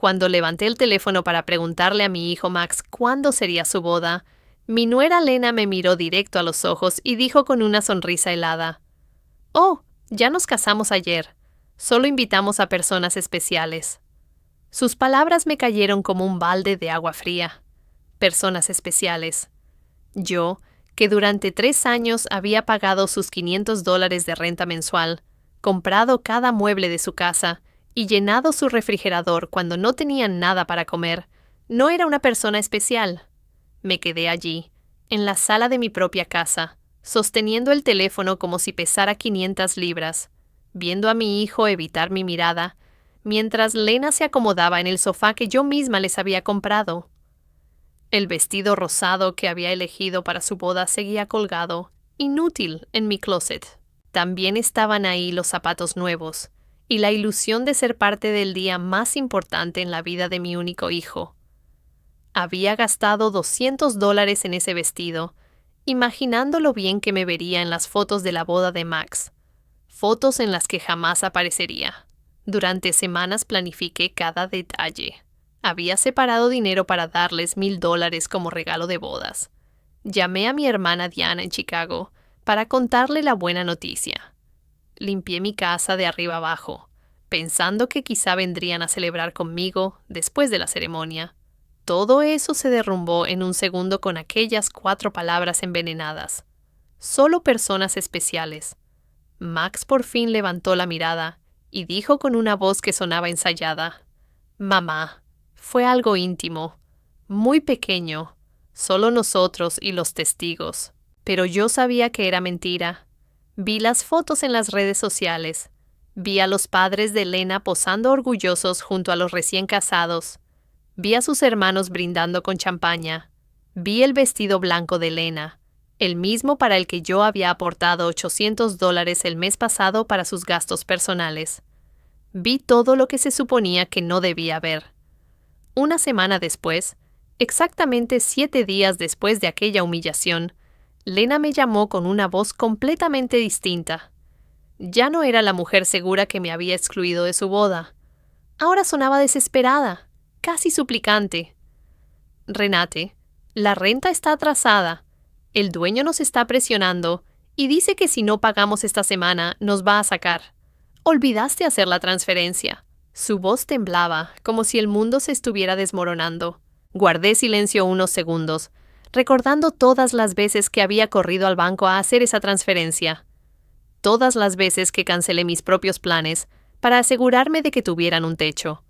Cuando levanté el teléfono para preguntarle a mi hijo Max cuándo sería su boda, mi nuera Lena me miró directo a los ojos y dijo con una sonrisa helada: «Oh, ya nos casamos ayer. Solo invitamos a personas especiales». Sus palabras me cayeron como un balde de agua fría. Personas especiales. Yo, que durante 3 años había pagado sus $500 de renta mensual, comprado cada mueble de su casa y llenado su refrigerador cuando no tenían nada para comer, no era una persona especial. Me quedé allí, en la sala de mi propia casa, sosteniendo el teléfono como si pesara 500 libras, viendo a mi hijo evitar mi mirada, mientras Lena se acomodaba en el sofá que yo misma les había comprado. El vestido rosado que había elegido para su boda seguía colgado, inútil, en mi closet. También estaban ahí los zapatos nuevos, y la ilusión de ser parte del día más importante en la vida de mi único hijo. Había gastado $200 en ese vestido, imaginando lo bien que me vería en las fotos de la boda de Max, fotos en las que jamás aparecería. Durante semanas planifiqué cada detalle. Había separado dinero para darles $1000 como regalo de bodas. Llamé a mi hermana Diana en Chicago para contarle la buena noticia. Limpié mi casa de arriba abajo, pensando que quizá vendrían a celebrar conmigo después de la ceremonia. Todo eso se derrumbó en un segundo con aquellas 4 palabras envenenadas. Solo personas especiales. Max por fin levantó la mirada y dijo con una voz que sonaba ensayada: «Mamá, fue algo íntimo, muy pequeño, solo nosotros y los testigos». Pero yo sabía que era mentira. Vi las fotos en las redes sociales. Vi a los padres de Lena posando orgullosos junto a los recién casados. Vi a sus hermanos brindando con champaña. Vi el vestido blanco de Lena, el mismo para el que yo había aportado $800 el mes pasado para sus gastos personales. Vi todo lo que se suponía que no debía ver. Una semana después, exactamente 7 días después de aquella humillación, Lena me llamó con una voz completamente distinta. Ya no era la mujer segura que me había excluido de su boda. Ahora sonaba desesperada, casi suplicante. «Renate, la renta está atrasada. El dueño nos está presionando y dice que si no pagamos esta semana nos va a sacar. Olvidaste hacer la transferencia». Su voz temblaba, como si el mundo se estuviera desmoronando. Guardé silencio unos segundos, recordando todas las veces que había corrido al banco a hacer esa transferencia. Todas las veces que cancelé mis propios planes para asegurarme de que tuvieran un techo.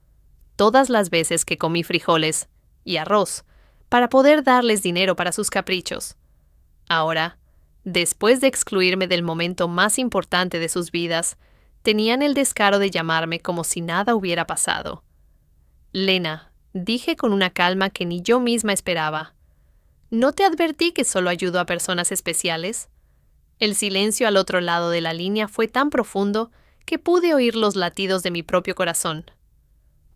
Todas las veces que comí frijoles y arroz para poder darles dinero para sus caprichos. Ahora, después de excluirme del momento más importante de sus vidas, tenían el descaro de llamarme como si nada hubiera pasado. «Lena», dije con una calma que ni yo misma esperaba, «¿no te advertí que solo ayudo a personas especiales?». El silencio al otro lado de la línea fue tan profundo que pude oír los latidos de mi propio corazón.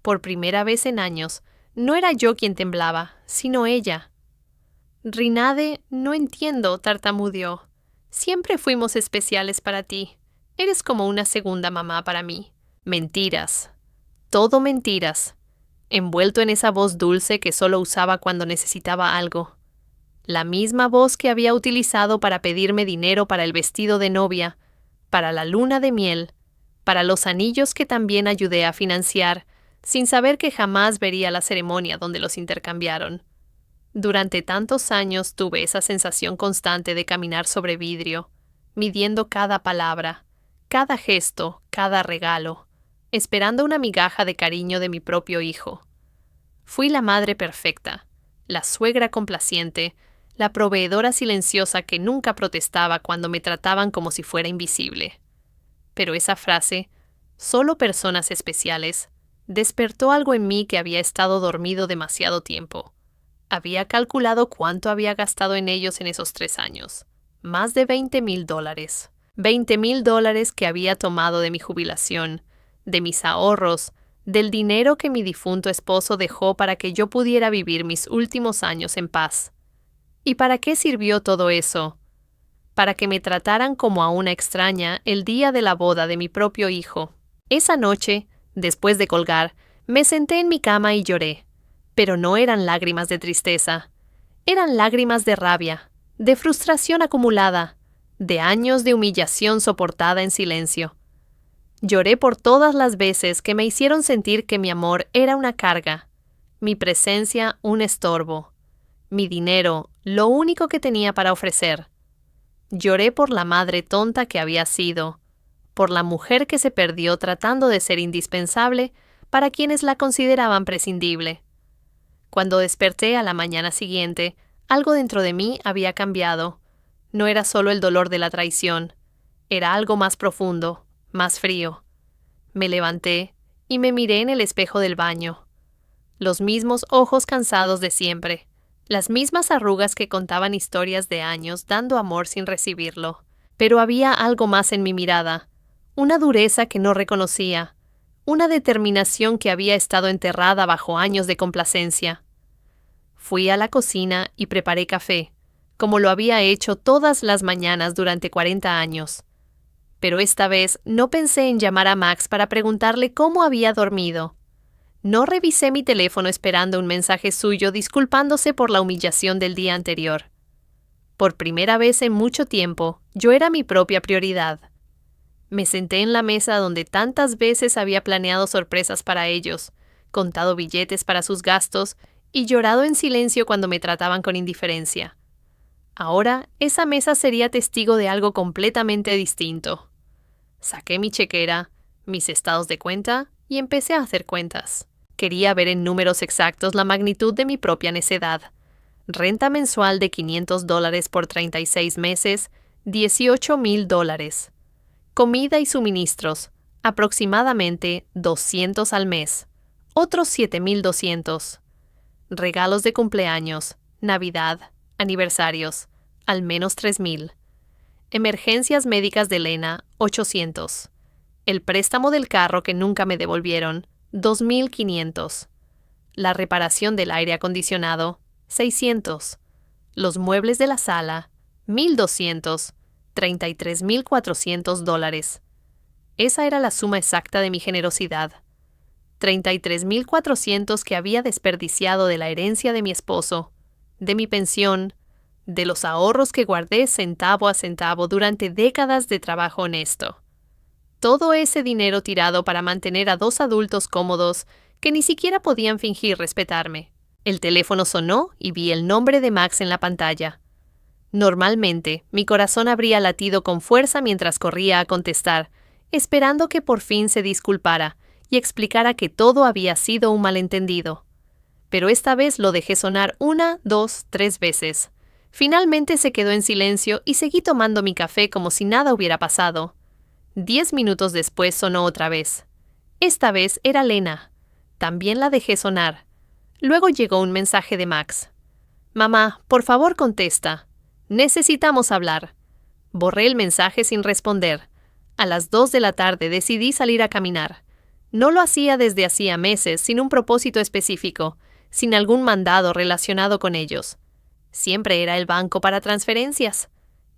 Por primera vez en años, no era yo quien temblaba, sino ella. «Rinade, no entiendo», tartamudeó. «Siempre fuimos especiales para ti. Eres como una segunda mamá para mí». Mentiras. Todo mentiras. Envuelto en esa voz dulce que solo usaba cuando necesitaba algo. La misma voz que había utilizado para pedirme dinero para el vestido de novia, para la luna de miel, para los anillos que también ayudé a financiar, sin saber que jamás vería la ceremonia donde los intercambiaron. Durante tantos años tuve esa sensación constante de caminar sobre vidrio, midiendo cada palabra, cada gesto, cada regalo, esperando una migaja de cariño de mi propio hijo. Fui la madre perfecta, la suegra complaciente, la proveedora silenciosa que nunca protestaba cuando me trataban como si fuera invisible. Pero esa frase, «solo personas especiales», despertó algo en mí que había estado dormido demasiado tiempo. Había calculado cuánto había gastado en ellos en esos 3 años. Más de $20,000. $20,000 que había tomado de mi jubilación, de mis ahorros, del dinero que mi difunto esposo dejó para que yo pudiera vivir mis últimos años en paz. ¿Y para qué sirvió todo eso? Para que me trataran como a una extraña el día de la boda de mi propio hijo. Esa noche, después de colgar, Me senté en mi cama y lloré, pero no eran lágrimas de tristeza. Eran lágrimas de rabia, de frustración acumulada, de años de humillación soportada en silencio. Lloré por todas las veces que me hicieron sentir que mi amor era una carga, mi presencia un estorbo, mi dinero lo único que tenía para ofrecer. Lloré por la madre tonta que había sido, por la mujer que se perdió tratando de ser indispensable para quienes la consideraban prescindible. Cuando desperté a la mañana siguiente, algo dentro de mí había cambiado. No era solo el dolor de la traición, era algo más profundo, más frío. Me levanté y me miré en el espejo del baño. Los mismos ojos cansados de siempre, las mismas arrugas que contaban historias de años dando amor sin recibirlo. Pero había algo más en mi mirada, una dureza que no reconocía, una determinación que había estado enterrada bajo años de complacencia. Fui a la cocina y preparé café, como lo había hecho todas las mañanas durante 40 años. Pero esta vez no pensé en llamar a Max para preguntarle cómo había dormido. No revisé mi teléfono esperando un mensaje suyo disculpándose por la humillación del día anterior. Por primera vez en mucho tiempo, yo era mi propia prioridad. Me senté en la mesa donde tantas veces había planeado sorpresas para ellos, contado billetes para sus gastos y llorado en silencio cuando me trataban con indiferencia. Ahora, esa mesa sería testigo de algo completamente distinto. Saqué mi chequera, mis estados de cuenta y empecé a hacer cuentas. Quería ver en números exactos la magnitud de mi propia necedad. Renta mensual de $500 por 36 meses, $18,000. Comida y suministros, aproximadamente 200 al mes, otros 7,200. Regalos de cumpleaños, Navidad, aniversarios, al menos 3,000. Emergencias médicas de Lena, 800. El préstamo del carro que nunca me devolvieron, 2,500. La reparación del aire acondicionado, 600. Los muebles de la sala, 1,200. $33,400. Esa era la suma exacta de mi generosidad. 33,400 que había desperdiciado de la herencia de mi esposo, de mi pensión, de los ahorros que guardé centavo a centavo durante décadas de trabajo honesto. Todo ese dinero tirado para mantener a 2 adultos cómodos que ni siquiera podían fingir respetarme. El teléfono sonó y vi el nombre de Max en la pantalla. Normalmente, mi corazón habría latido con fuerza mientras corría a contestar, esperando que por fin se disculpara y explicara que todo había sido un malentendido. Pero esta vez lo dejé sonar 1, 2, 3 veces. Finalmente se quedó en silencio y seguí tomando mi café como si nada hubiera pasado. 10 minutos después sonó otra vez. Esta vez era Lena. También la dejé sonar. Luego llegó un mensaje de Max. «Mamá, por favor contesta. Necesitamos hablar». Borré el mensaje sin responder. A las 2 de la tarde decidí salir a caminar. No lo hacía desde hacía meses sin un propósito específico, sin algún mandado relacionado con ellos. Siempre era el banco para transferencias,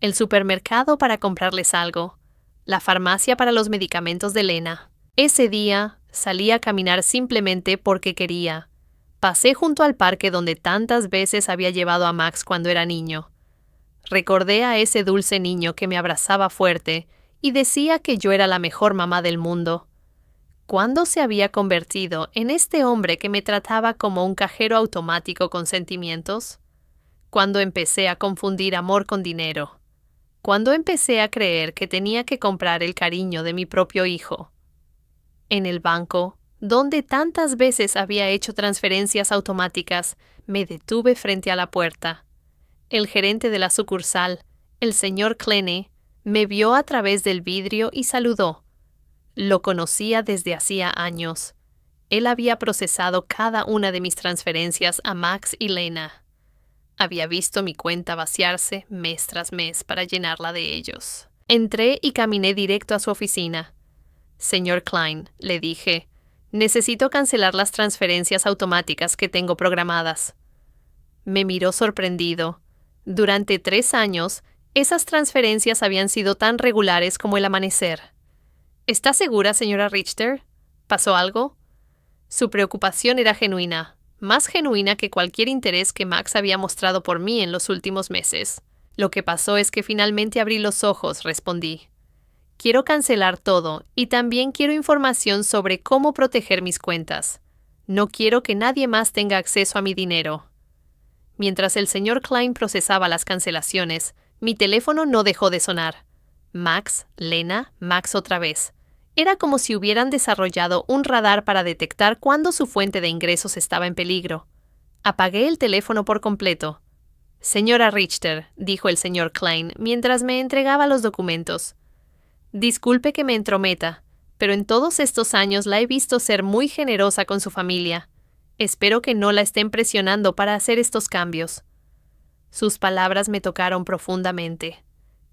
el supermercado para comprarles algo, la farmacia para los medicamentos de Lena. Ese día salí a caminar simplemente porque quería. Pasé junto al parque donde tantas veces había llevado a Max cuando era niño. Recordé a ese dulce niño que me abrazaba fuerte y decía que yo era la mejor mamá del mundo. ¿Cuándo se había convertido en este hombre que me trataba como un cajero automático con sentimientos? Cuando empecé a confundir amor con dinero. Cuando empecé a creer que tenía que comprar el cariño de mi propio hijo. En el banco, donde tantas veces había hecho transferencias automáticas, me detuve frente a la puerta. El gerente de la sucursal, el señor Clene, me vio a través del vidrio y saludó. Lo conocía desde hacía años. Él había procesado cada una de mis transferencias a Max y Lena. Había visto mi cuenta vaciarse mes tras mes para llenarla de ellos. Entré y caminé directo a su oficina. «Señor Klein», le dije, «necesito cancelar las transferencias automáticas que tengo programadas». Me miró sorprendido. Durante 3 años, esas transferencias habían sido tan regulares como el amanecer. «¿Está segura, señora Richter? ¿Pasó algo?» Su preocupación era genuina, más genuina que cualquier interés que Max había mostrado por mí en los últimos meses. Lo que pasó es que finalmente abrí los ojos, respondí. Quiero cancelar todo y también quiero información sobre cómo proteger mis cuentas. No quiero que nadie más tenga acceso a mi dinero. Mientras el señor Klein procesaba las cancelaciones, mi teléfono no dejó de sonar. Max, Lena, Max otra vez. Era como si hubieran desarrollado un radar para detectar cuándo su fuente de ingresos estaba en peligro. Apagué el teléfono por completo. Señora Richter, dijo el señor Klein mientras me entregaba los documentos. Disculpe que me entrometa, pero en todos estos años la he visto ser muy generosa con su familia. Espero que no la estén presionando para hacer estos cambios. Sus palabras me tocaron profundamente.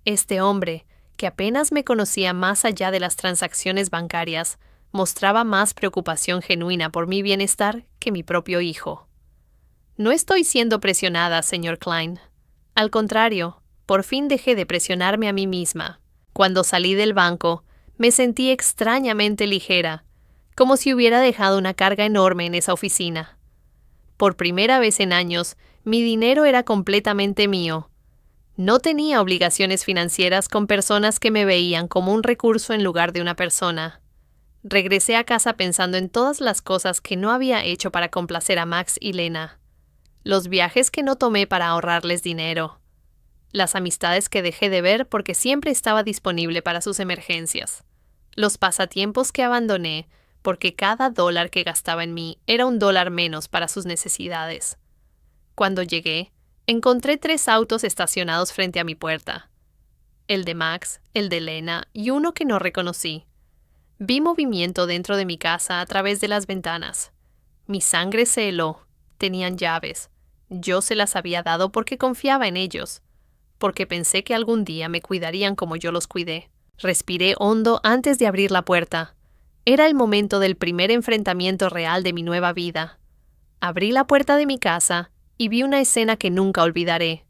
Este hombre, que apenas me conocía más allá de las transacciones bancarias, mostraba más preocupación genuina por mi bienestar que mi propio hijo. No estoy siendo presionada, señor Klein. Al contrario, por fin dejé de presionarme a mí misma. Cuando salí del banco, me sentí extrañamente ligera, como si hubiera dejado una carga enorme en esa oficina. Por primera vez en años, mi dinero era completamente mío. No tenía obligaciones financieras con personas que me veían como un recurso en lugar de una persona. Regresé a casa pensando en todas las cosas que no había hecho para complacer a Max y Lena. Los viajes que no tomé para ahorrarles dinero. Las amistades que dejé de ver porque siempre estaba disponible para sus emergencias. Los pasatiempos que abandoné porque cada dólar que gastaba en mí era un dólar menos para sus necesidades. Cuando llegué, encontré 3 autos estacionados frente a mi puerta. El de Max, el de Lena y uno que no reconocí. Vi movimiento dentro de mi casa a través de las ventanas. Mi sangre se heló. Tenían llaves. Yo se las había dado porque confiaba en ellos, porque pensé que algún día me cuidarían como yo los cuidé. Respiré hondo antes de abrir la puerta. Era el momento del primer enfrentamiento real de mi nueva vida. Abrí la puerta de mi casa y vi una escena que nunca olvidaré.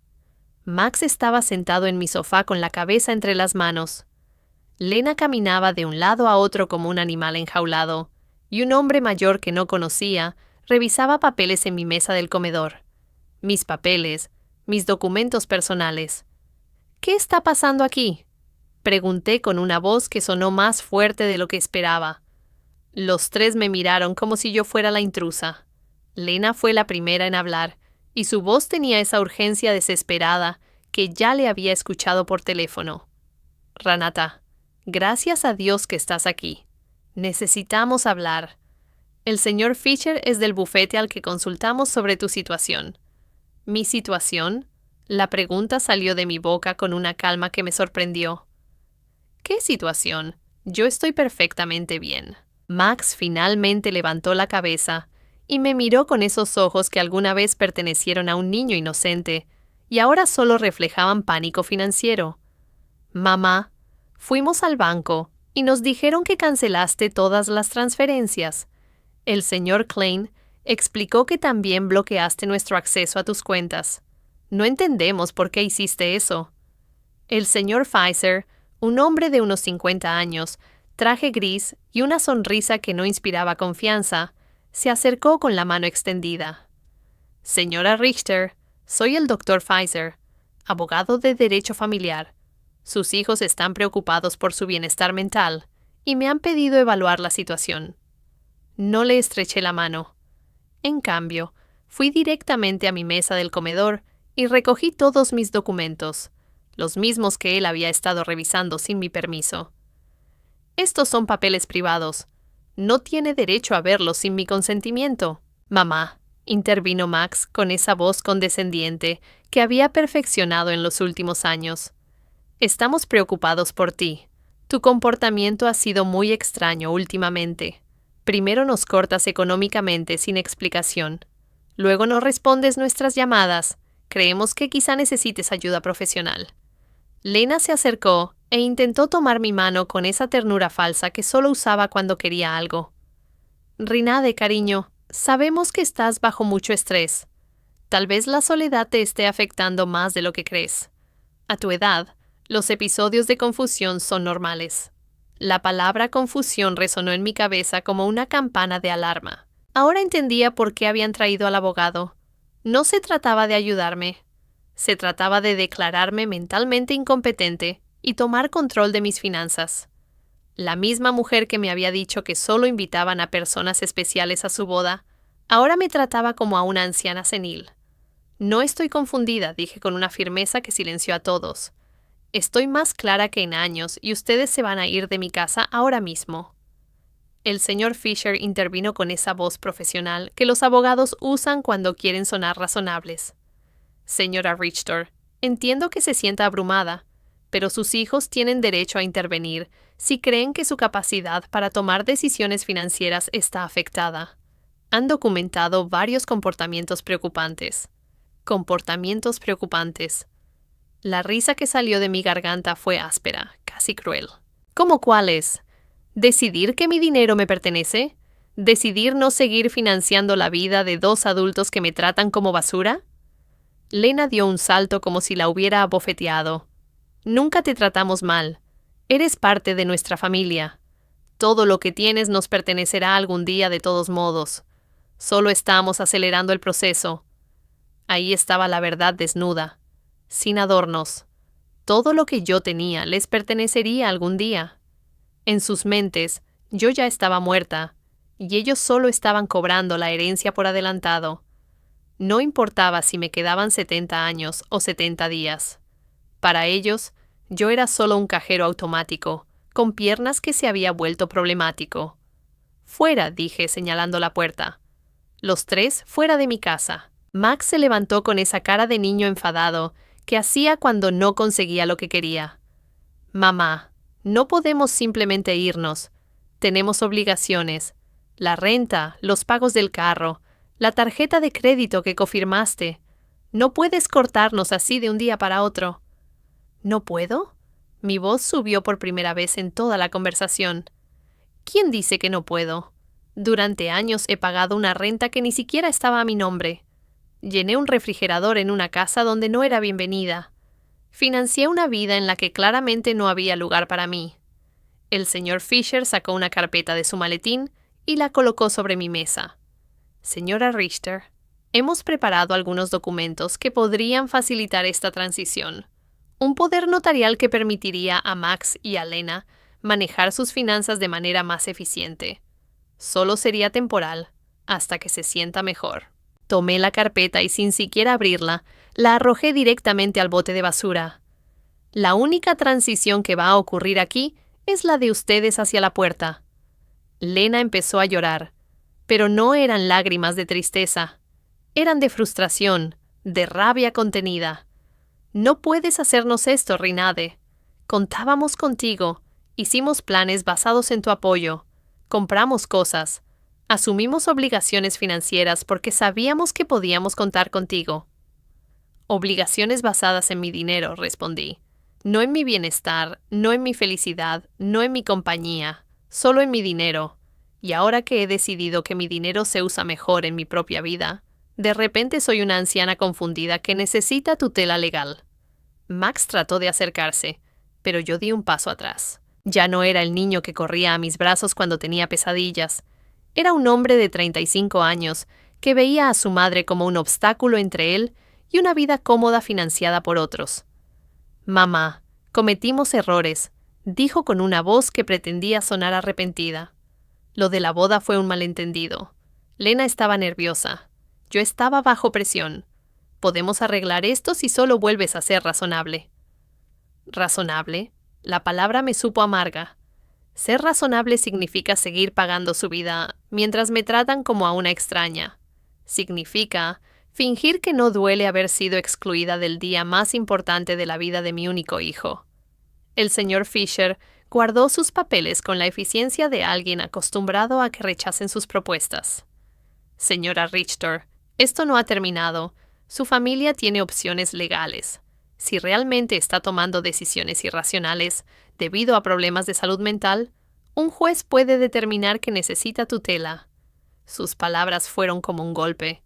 Max estaba sentado en mi sofá con la cabeza entre las manos. Lena caminaba de un lado a otro como un animal enjaulado, y un hombre mayor que no conocía revisaba papeles en mi mesa del comedor. Mis papeles, mis documentos personales. ¿Qué está pasando aquí?, pregunté con una voz que sonó más fuerte de lo que esperaba. Los 3 me miraron como si yo fuera la intrusa. Lena fue la primera en hablar, y su voz tenía esa urgencia desesperada que ya le había escuchado por teléfono. Renata, gracias a Dios que estás aquí. Necesitamos hablar. El señor Fisher es del bufete al que consultamos sobre tu situación. ¿Mi situación? La pregunta salió de mi boca con una calma que me sorprendió. ¿Qué situación? Yo estoy perfectamente bien. Max finalmente levantó la cabeza y me miró con esos ojos que alguna vez pertenecieron a un niño inocente y ahora solo reflejaban pánico financiero. Mamá, fuimos al banco y nos dijeron que cancelaste todas las transferencias. El señor Klein explicó que también bloqueaste nuestro acceso a tus cuentas. No entendemos por qué hiciste eso. El señor Pfizer, un hombre de unos 50 años, traje gris y una sonrisa que no inspiraba confianza, se acercó con la mano extendida. Señora Richter, soy el Dr. Pfizer, abogado de derecho familiar. Sus hijos están preocupados por su bienestar mental y me han pedido evaluar la situación. No le estreché la mano. En cambio, fui directamente a mi mesa del comedor y recogí todos mis documentos, los mismos que él había estado revisando sin mi permiso. Estos son papeles privados. No tiene derecho a verlos sin mi consentimiento. Mamá, intervino Max con esa voz condescendiente que había perfeccionado en los últimos años. Estamos preocupados por ti. Tu comportamiento ha sido muy extraño últimamente. Primero nos cortas económicamente sin explicación. Luego no respondes nuestras llamadas. Creemos que quizá necesites ayuda profesional. Lena se acercó e intentó tomar mi mano con esa ternura falsa que solo usaba cuando quería algo. Rinade, cariño, sabemos que estás bajo mucho estrés. Tal vez la soledad te esté afectando más de lo que crees. A tu edad, los episodios de confusión son normales. La palabra confusión resonó en mi cabeza como una campana de alarma. Ahora entendía por qué habían traído al abogado. No se trataba de ayudarme. Se trataba de declararme mentalmente incompetente y tomar control de mis finanzas. La misma mujer que me había dicho que solo invitaban a personas especiales a su boda, ahora me trataba como a una anciana senil. No estoy confundida, dije con una firmeza que silenció a todos. Estoy más clara que en años y ustedes se van a ir de mi casa ahora mismo. El señor Fisher intervino con esa voz profesional que los abogados usan cuando quieren sonar razonables. Señora Richter, entiendo que se sienta abrumada, pero sus hijos tienen derecho a intervenir si creen que su capacidad para tomar decisiones financieras está afectada. Han documentado varios comportamientos preocupantes. Comportamientos preocupantes. La risa que salió de mi garganta fue áspera, casi cruel. ¿Cómo cuáles? ¿Decidir que mi dinero me pertenece? ¿Decidir no seguir financiando la vida de 2 adultos que me tratan como basura? Lena dio un salto como si la hubiera abofeteado. Nunca te tratamos mal. Eres parte de nuestra familia. Todo lo que tienes nos pertenecerá algún día de todos modos. Solo estamos acelerando el proceso. Ahí estaba la verdad desnuda, sin adornos. Todo lo que yo tenía les pertenecería algún día. En sus mentes, yo ya estaba muerta, y ellos solo estaban cobrando la herencia por adelantado. No importaba si me quedaban 70 años o 70 días. Para ellos, yo era solo un cajero automático, con piernas que se había vuelto problemático. Fuera, dije, señalando la puerta. Los 3 fuera de mi casa. Max se levantó con esa cara de niño enfadado que hacía cuando no conseguía lo que quería. Mamá, no podemos simplemente irnos. Tenemos obligaciones. La renta, los pagos del carro, la tarjeta de crédito que confirmaste. No puedes cortarnos así de un día para otro. ¿No puedo? Mi voz subió por primera vez en toda la conversación. ¿Quién dice que no puedo? Durante años he pagado una renta que ni siquiera estaba a mi nombre. Llené un refrigerador en una casa donde no era bienvenida. Financié una vida en la que claramente no había lugar para mí. El señor Fisher sacó una carpeta de su maletín y la colocó sobre mi mesa. Señora Richter, hemos preparado algunos documentos que podrían facilitar esta transición. Un poder notarial que permitiría a Max y a Lena manejar sus finanzas de manera más eficiente. Solo sería temporal, hasta que se sienta mejor. Tomé la carpeta y sin siquiera abrirla, la arrojé directamente al bote de basura. La única transición que va a ocurrir aquí es la de ustedes hacia la puerta. Lena empezó a llorar, pero no eran lágrimas de tristeza. Eran de frustración, de rabia contenida. No puedes hacernos esto, Rinade. Contábamos contigo, hicimos planes basados en tu apoyo, compramos cosas, asumimos obligaciones financieras porque sabíamos que podíamos contar contigo. Obligaciones basadas en mi dinero, respondí. No en mi bienestar, no en mi felicidad, no en mi compañía, solo en mi dinero. Y ahora que he decidido que mi dinero se usa mejor en mi propia vida, de repente soy una anciana confundida que necesita tutela legal. Max trató de acercarse, pero yo di un paso atrás. Ya no era el niño que corría a mis brazos cuando tenía pesadillas. Era un hombre de 35 años que veía a su madre como un obstáculo entre él y una vida cómoda financiada por otros. Mamá, cometimos errores, dijo con una voz que pretendía sonar arrepentida. Lo de la boda fue un malentendido. Lena estaba nerviosa. Yo estaba bajo presión. Podemos arreglar esto si solo vuelves a ser razonable. ¿Razonable? La palabra me supo amarga. Ser razonable significa seguir pagando su vida mientras me tratan como a una extraña. Significa fingir que no duele haber sido excluida del día más importante de la vida de mi único hijo. El señor Fisher guardó sus papeles con la eficiencia de alguien acostumbrado a que rechacen sus propuestas. Señora Richter, esto no ha terminado. Su familia tiene opciones legales. Si realmente está tomando decisiones irracionales debido a problemas de salud mental, un juez puede determinar que necesita tutela. Sus palabras fueron como un golpe.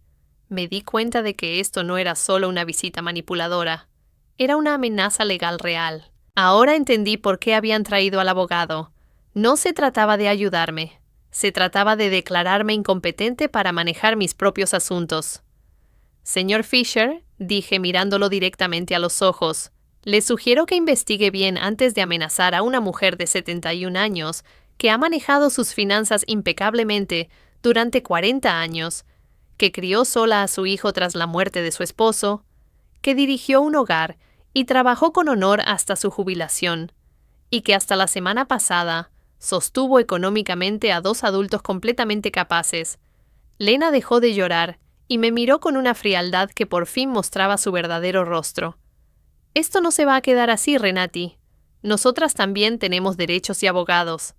Me di cuenta de que esto no era solo una visita manipuladora. Era una amenaza legal real. Ahora entendí por qué habían traído al abogado. No se trataba de ayudarme. Se trataba de declararme incompetente para manejar mis propios asuntos. Señor Fisher, dije mirándolo directamente a los ojos, le sugiero que investigue bien antes de amenazar a una mujer de 71 años que ha manejado sus finanzas impecablemente durante 40 años, que crió sola a su hijo tras la muerte de su esposo, que dirigió un hogar y trabajó con honor hasta su jubilación, y que hasta la semana pasada sostuvo económicamente a 2 adultos completamente capaces. Lena dejó de llorar y me miró con una frialdad que por fin mostraba su verdadero rostro. Esto no se va a quedar así, Renati. Nosotras también tenemos derechos y abogados.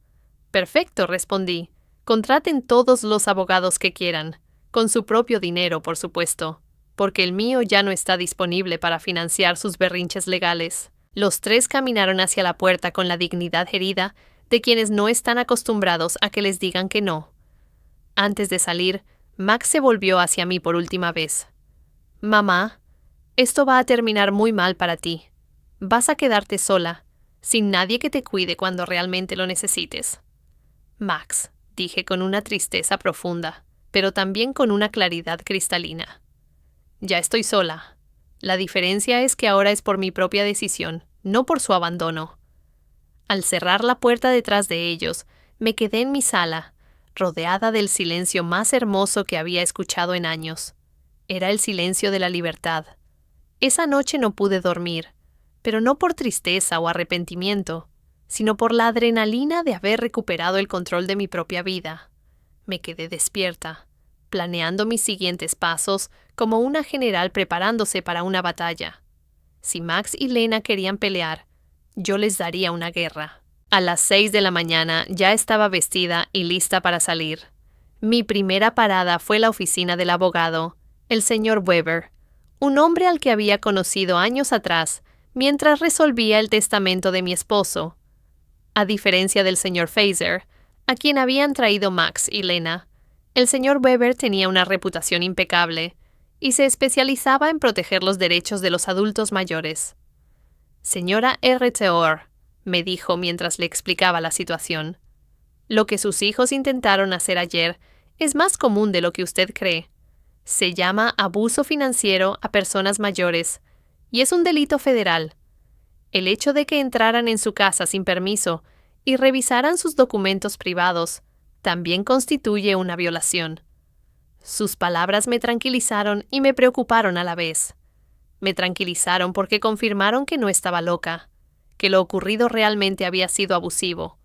Perfecto, respondí. Contraten todos los abogados que quieran, con su propio dinero, por supuesto, porque el mío ya no está disponible para financiar sus berrinches legales. Los 3 caminaron hacia la puerta con la dignidad herida de quienes no están acostumbrados a que les digan que no. Antes de salir, Max se volvió hacia mí por última vez. Mamá, esto va a terminar muy mal para ti. Vas a quedarte sola, sin nadie que te cuide cuando realmente lo necesites. Max, dije con una tristeza profunda, pero también con una claridad cristalina. Ya estoy sola. La diferencia es que ahora es por mi propia decisión, no por su abandono. Al cerrar la puerta detrás de ellos, me quedé en mi sala, rodeada del silencio más hermoso que había escuchado en años. Era el silencio de la libertad. Esa noche no pude dormir, pero no por tristeza o arrepentimiento, sino por la adrenalina de haber recuperado el control de mi propia vida. Me quedé despierta, planeando mis siguientes pasos como una general preparándose para una batalla. Si Max y Lena querían pelear, yo les daría una guerra. A las 6 de la mañana ya estaba vestida y lista para salir. Mi primera parada fue la oficina del abogado, el señor Weber, un hombre al que había conocido años atrás mientras resolvía el testamento de mi esposo. A diferencia del señor Fraser, a quien habían traído Max y Lena, el señor Weber tenía una reputación impecable y se especializaba en proteger los derechos de los adultos mayores. Señora R. Theor, me dijo mientras le explicaba la situación, lo que sus hijos intentaron hacer ayer es más común de lo que usted cree. Se llama abuso financiero a personas mayores y es un delito federal. El hecho de que entraran en su casa sin permiso y revisaran sus documentos privados también constituye una violación. Sus palabras me tranquilizaron y me preocuparon a la vez. Me tranquilizaron porque confirmaron que no estaba loca, que lo ocurrido realmente había sido abusivo.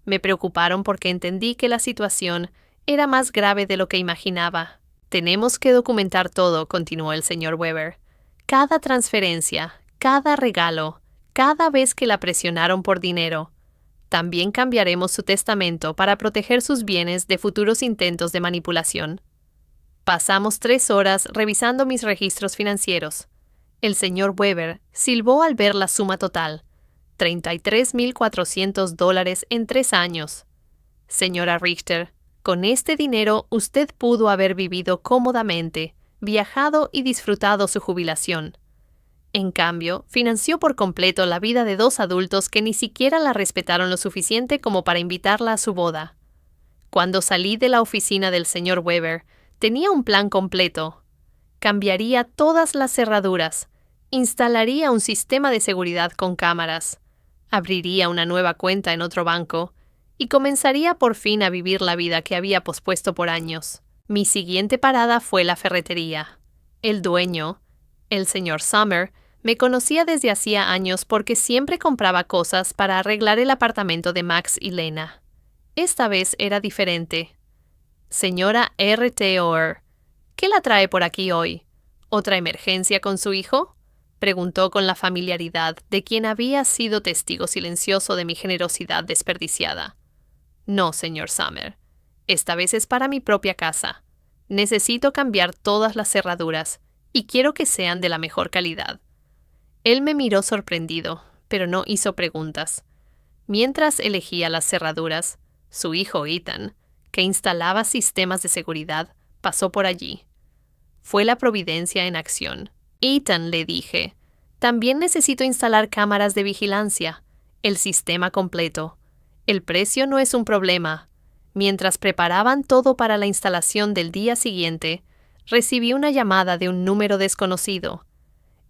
Me preocuparon porque entendí que la situación era más grave de lo que imaginaba. Tenemos que documentar todo, continuó el señor Weber. Cada transferencia, cada regalo, cada vez que la presionaron por dinero. También cambiaremos su testamento para proteger sus bienes de futuros intentos de manipulación. Pasamos 3 horas revisando mis registros financieros. El señor Weber silbó al ver la suma total, $33,400 en 3 años. Señora Richter, con este dinero usted pudo haber vivido cómodamente, viajado y disfrutado su jubilación. En cambio, financió por completo la vida de 2 adultos que ni siquiera la respetaron lo suficiente como para invitarla a su boda. Cuando salí de la oficina del señor Weber, tenía un plan completo. Cambiaría todas las cerraduras, instalaría un sistema de seguridad con cámaras, abriría una nueva cuenta en otro banco y comenzaría por fin a vivir la vida que había pospuesto por años. Mi siguiente parada fue la ferretería. El dueño, el señor Summer, me conocía desde hacía años porque siempre compraba cosas para arreglar el apartamento de Max y Lena. Esta vez era diferente. Señora R. Theor, ¿qué la trae por aquí hoy? ¿Otra emergencia con su hijo?, preguntó con la familiaridad de quien había sido testigo silencioso de mi generosidad desperdiciada. No, señor Summer. Esta vez es para mi propia casa. Necesito cambiar todas las cerraduras y quiero que sean de la mejor calidad. Él me miró sorprendido, pero no hizo preguntas. Mientras elegía las cerraduras, su hijo Ethan, que instalaba sistemas de seguridad, pasó por allí. Fue la providencia en acción. Ethan, le dije, también necesito instalar cámaras de vigilancia, el sistema completo. El precio no es un problema. Mientras preparaban todo para la instalación del día siguiente, recibí una llamada de un número desconocido.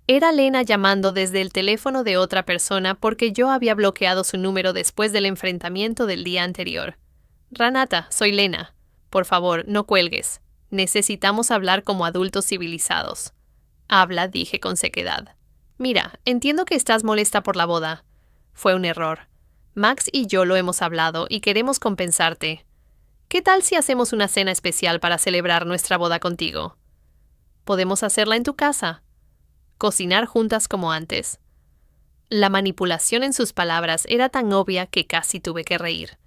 Era Lena llamando desde el teléfono de otra persona porque yo había bloqueado su número después del enfrentamiento del día anterior. Renata, soy Lena. Por favor, no cuelgues. Necesitamos hablar como adultos civilizados. Habla, dije con sequedad. Mira, entiendo que estás molesta por la boda. Fue un error. Max y yo lo hemos hablado y queremos compensarte. ¿Qué tal si hacemos una cena especial para celebrar nuestra boda contigo? Podemos hacerla en tu casa. Cocinar juntas como antes. La manipulación en sus palabras era tan obvia que casi tuve que reír.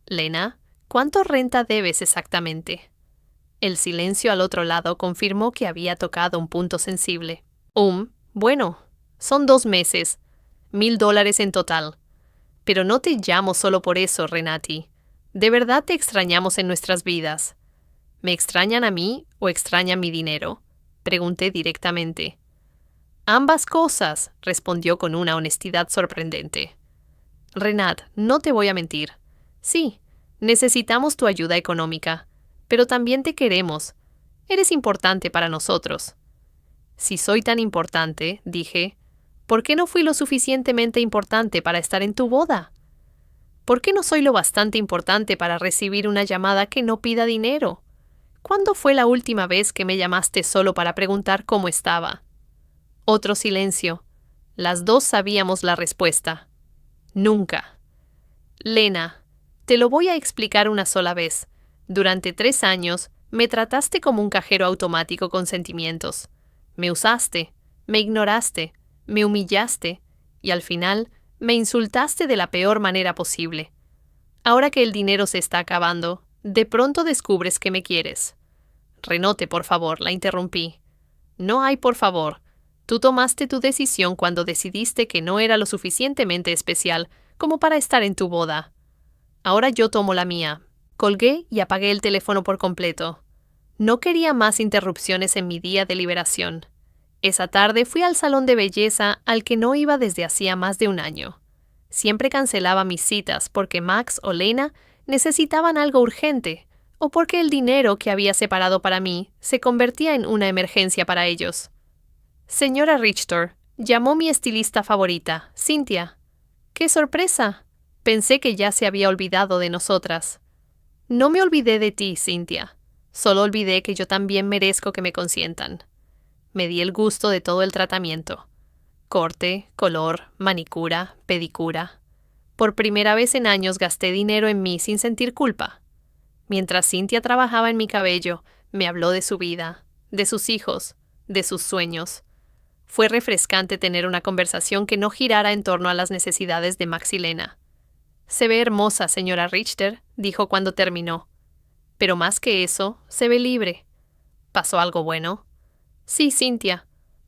Lena, ¿cuánto renta debes exactamente? El silencio al otro lado confirmó que había tocado un punto sensible. Bueno, son 2 meses. $1,000 en total. Pero no te llamo solo por eso, Renati. De verdad te extrañamos en nuestras vidas. ¿Me extrañan a mí o extrañan mi dinero? Pregunté directamente. Ambas cosas, respondió con una honestidad sorprendente. Renat, no te voy a mentir. Sí, necesitamos tu ayuda económica, pero también te queremos. Eres importante para nosotros. Si soy tan importante, dije, ¿por qué no fui lo suficientemente importante para estar en tu boda? ¿Por qué no soy lo bastante importante para recibir una llamada que no pida dinero? ¿Cuándo fue la última vez que me llamaste solo para preguntar cómo estaba? Otro silencio. Las dos sabíamos la respuesta. Nunca. Lena, te lo voy a explicar una sola vez. Durante 3 años, me trataste como un cajero automático con sentimientos. Me usaste, me ignoraste, me humillaste y al final me insultaste de la peor manera posible. Ahora que el dinero se está acabando, de pronto descubres que me quieres. Renote, por favor, la interrumpí. No hay por favor. Tú tomaste tu decisión cuando decidiste que no era lo suficientemente especial como para estar en tu boda. Ahora yo tomo la mía. Colgué y apagué el teléfono por completo. No quería más interrupciones en mi día de liberación. Esa tarde fui al salón de belleza al que no iba desde hacía más de 1 año. Siempre cancelaba mis citas porque Max o Lena necesitaban algo urgente o porque el dinero que había separado para mí se convertía en una emergencia para ellos. Señora Richter, llamó mi estilista favorita, Cynthia. ¡Qué sorpresa! Pensé que ya se había olvidado de nosotras. No me olvidé de ti, Cynthia. Solo olvidé que yo también merezco que me consientan. Me di el gusto de todo el tratamiento. Corte, color, manicura, pedicura. Por primera vez en años gasté dinero en mí sin sentir culpa. Mientras Cynthia trabajaba en mi cabello, me habló de su vida, de sus hijos, de sus sueños. Fue refrescante tener una conversación que no girara en torno a las necesidades de Max y Lena. Se ve hermosa, señora Richter, dijo cuando terminó. Pero más que eso, se ve libre. ¿Pasó algo bueno? Sí, Cynthia.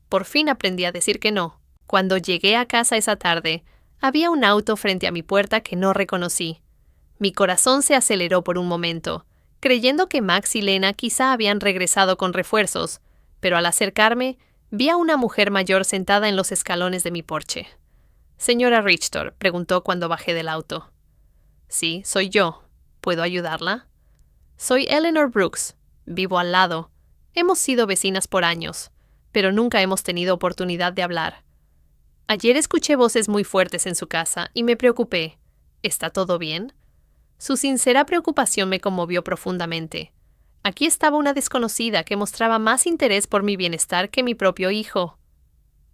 Por fin aprendí a decir que no. Cuando llegué a casa esa tarde, había un auto frente a mi puerta que no reconocí. Mi corazón se aceleró por un momento, creyendo que Max y Lena quizá habían regresado con refuerzos, pero al acercarme, vi a una mujer mayor sentada en los escalones de mi porche. Señora Richter, preguntó cuando bajé del auto. Sí, soy yo. ¿Puedo ayudarla? Soy Eleanor Brooks. Vivo al lado. Hemos sido vecinas por años, pero nunca hemos tenido oportunidad de hablar. Ayer escuché voces muy fuertes en su casa y me preocupé. ¿Está todo bien? Su sincera preocupación me conmovió profundamente. Aquí estaba una desconocida que mostraba más interés por mi bienestar que mi propio hijo.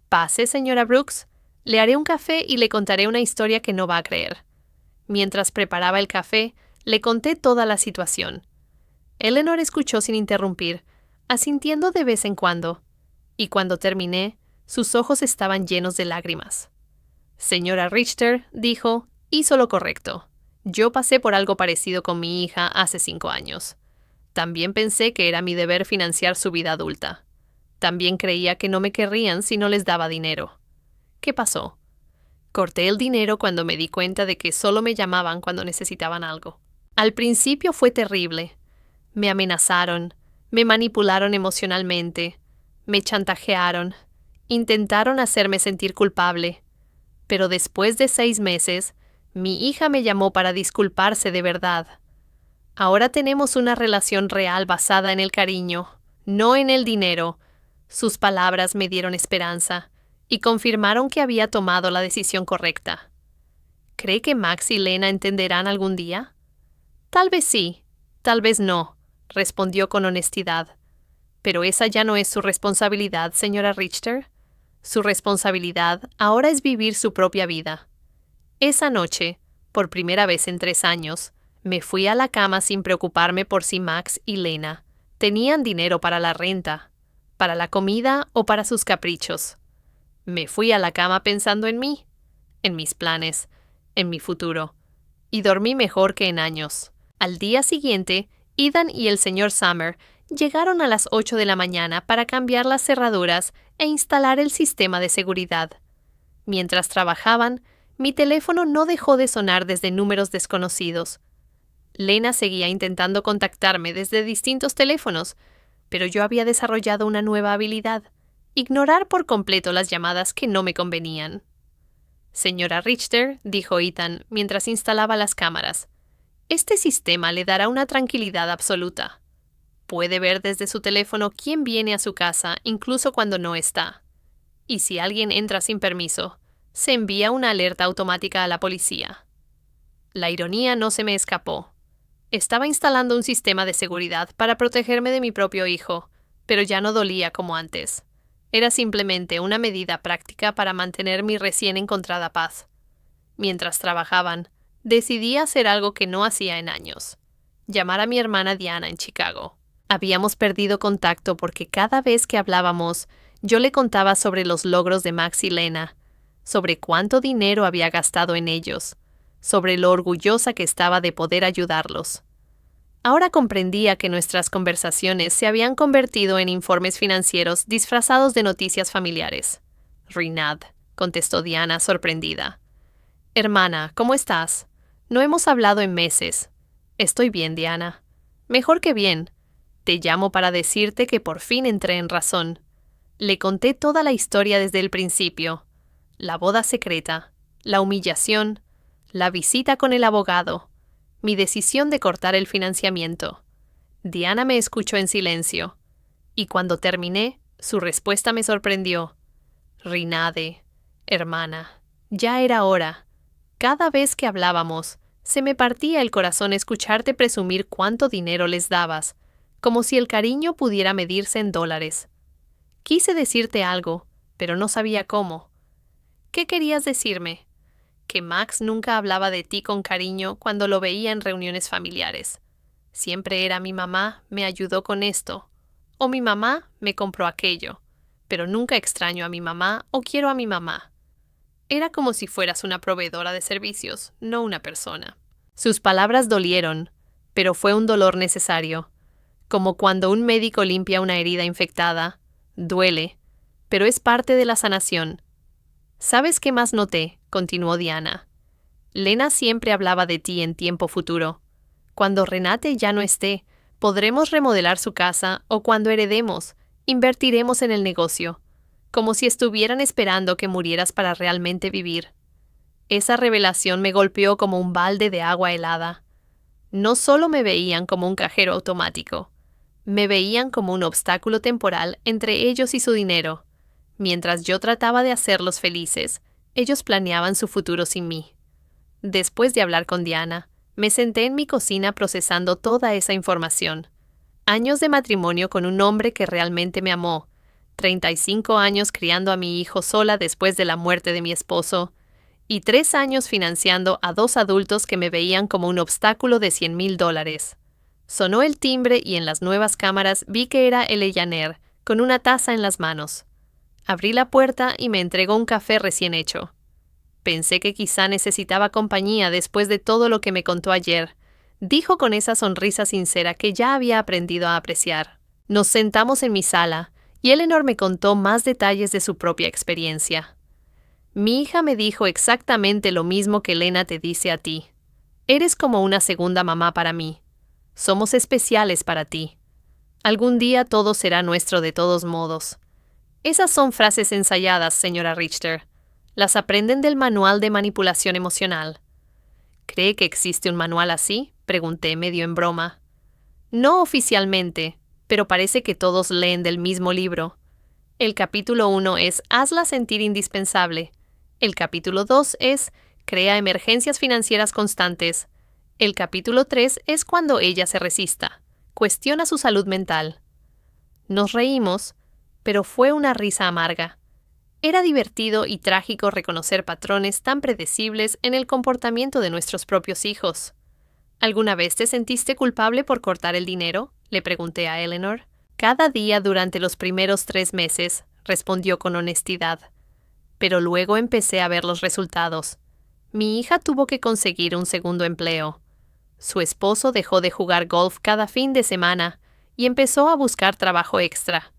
Pase, señora Brooks. Le haré un café y le contaré una historia que no va a creer. Mientras preparaba el café, le conté toda la situación. Eleanor escuchó sin interrumpir, asintiendo de vez en cuando, y cuando terminé, sus ojos estaban llenos de lágrimas. Señora Richter, dijo, hizo lo correcto. Yo pasé por algo parecido con mi hija hace 5 años. También pensé que era mi deber financiar su vida adulta. También creía que no me querrían si no les daba dinero. ¿Qué pasó? Corté el dinero cuando me di cuenta de que solo me llamaban cuando necesitaban algo. Al principio fue terrible. Me amenazaron, me manipularon emocionalmente, me chantajearon, intentaron hacerme sentir culpable. Pero después de 6 meses, mi hija me llamó para disculparse de verdad. Ahora tenemos una relación real basada en el cariño, no en el dinero. Sus palabras me dieron esperanza y confirmaron que había tomado la decisión correcta. ¿Cree que Max y Lena entenderán algún día? Tal vez sí, tal vez no, respondió con honestidad. Pero esa ya no es su responsabilidad, señora Richter. Su responsabilidad ahora es vivir su propia vida. Esa noche, por primera vez en 3 años, me fui a la cama sin preocuparme por si Max y Lena tenían dinero para la renta, para la comida o para sus caprichos. Me fui a la cama pensando en mí, en mis planes, en mi futuro, y dormí mejor que en años. Al día siguiente, Ethan y el señor Summer llegaron a las 8 de la mañana para cambiar las cerraduras e instalar el sistema de seguridad. Mientras trabajaban, mi teléfono no dejó de sonar desde números desconocidos. Lena seguía intentando contactarme desde distintos teléfonos, pero yo había desarrollado una nueva habilidad: ignorar por completo las llamadas que no me convenían. Señora Richter, dijo Ethan mientras instalaba las cámaras, este sistema le dará una tranquilidad absoluta. Puede ver desde su teléfono quién viene a su casa incluso cuando no está. Y si alguien entra sin permiso, se envía una alerta automática a la policía. La ironía no se me escapó. Estaba instalando un sistema de seguridad para protegerme de mi propio hijo, pero ya no dolía como antes. Era simplemente una medida práctica para mantener mi recién encontrada paz. Mientras trabajaban, decidí hacer algo que no hacía en años: llamar a mi hermana Diana en Chicago. Habíamos perdido contacto porque cada vez que hablábamos, yo le contaba sobre los logros de Max y Lena, sobre cuánto dinero había gastado en ellos, sobre lo orgullosa que estaba de poder ayudarlos. Ahora comprendía que nuestras conversaciones se habían convertido en informes financieros disfrazados de noticias familiares. «Rinad», contestó Diana, sorprendida. «Hermana, ¿cómo estás? No hemos hablado en meses». «Estoy bien, Diana». «Mejor que bien. Te llamo para decirte que por fin entré en razón». Le conté toda la historia desde el principio: la boda secreta, la humillación, la visita con el abogado, mi decisión de cortar el financiamiento. Diana me escuchó en silencio, y cuando terminé, su respuesta me sorprendió. «Rinade, hermana, ya era hora. Cada vez que hablábamos, se me partía el corazón escucharte presumir cuánto dinero les dabas, como si el cariño pudiera medirse en dólares. Quise decirte algo, pero no sabía cómo». «¿Qué querías decirme?» «Que Max nunca hablaba de ti con cariño cuando lo veía en reuniones familiares. Siempre era mi mamá me ayudó con esto, o mi mamá me compró aquello, pero nunca extraño a mi mamá o quiero a mi mamá. Era como si fueras una proveedora de servicios, no una persona». Sus palabras dolieron, pero fue un dolor necesario. Como cuando un médico limpia una herida infectada, duele, pero es parte de la sanación. «¿Sabes qué más noté?», continuó Diana. «Lena siempre hablaba de ti en tiempo futuro. Cuando Renate ya no esté, podremos remodelar su casa o cuando heredemos, invertiremos en el negocio, como si estuvieran esperando que murieras para realmente vivir». Esa revelación me golpeó como un balde de agua helada. No solo me veían como un cajero automático, me veían como un obstáculo temporal entre ellos y su dinero. Mientras yo trataba de hacerlos felices, ellos planeaban su futuro sin mí. Después de hablar con Diana, me senté en mi cocina procesando toda esa información. Años de matrimonio con un hombre que realmente me amó, 35 años criando a mi hijo sola después de la muerte de mi esposo, y 3 años financiando a 2 adultos que me veían como un obstáculo de $100,000. Sonó el timbre y en las nuevas cámaras vi que era el Ellaner, con una taza en las manos. Abrí la puerta y me entregó un café recién hecho. Pensé que quizá necesitaba compañía después de todo lo que me contó ayer, dijo con esa sonrisa sincera que ya había aprendido a apreciar. Nos sentamos en mi sala y Eleanor me contó más detalles de su propia experiencia. «Mi hija me dijo exactamente lo mismo que Lena te dice a ti. Eres como una segunda mamá para mí. Somos especiales para ti. Algún día todo será nuestro de todos modos». Esas son frases ensayadas, señora Richter. Las aprenden del manual de manipulación emocional. ¿Cree que existe un manual así? Pregunté medio en broma. No oficialmente, pero parece que todos leen del mismo libro. El capítulo 1 es Hazla sentir indispensable. El capítulo 2 es Crea emergencias financieras constantes. El capítulo 3 es Cuando ella se resista. Cuestiona su salud mental. Nos reímos, pero fue una risa amarga. Era divertido y trágico reconocer patrones tan predecibles en el comportamiento de nuestros propios hijos. ¿Alguna vez te sentiste culpable por cortar el dinero?, le pregunté a Eleanor. Cada día durante los primeros 3 meses, respondió con honestidad. Pero luego empecé a ver los resultados. Mi hija tuvo que conseguir un segundo empleo. Su esposo dejó de jugar golf cada fin de semana y empezó a buscar trabajo extra.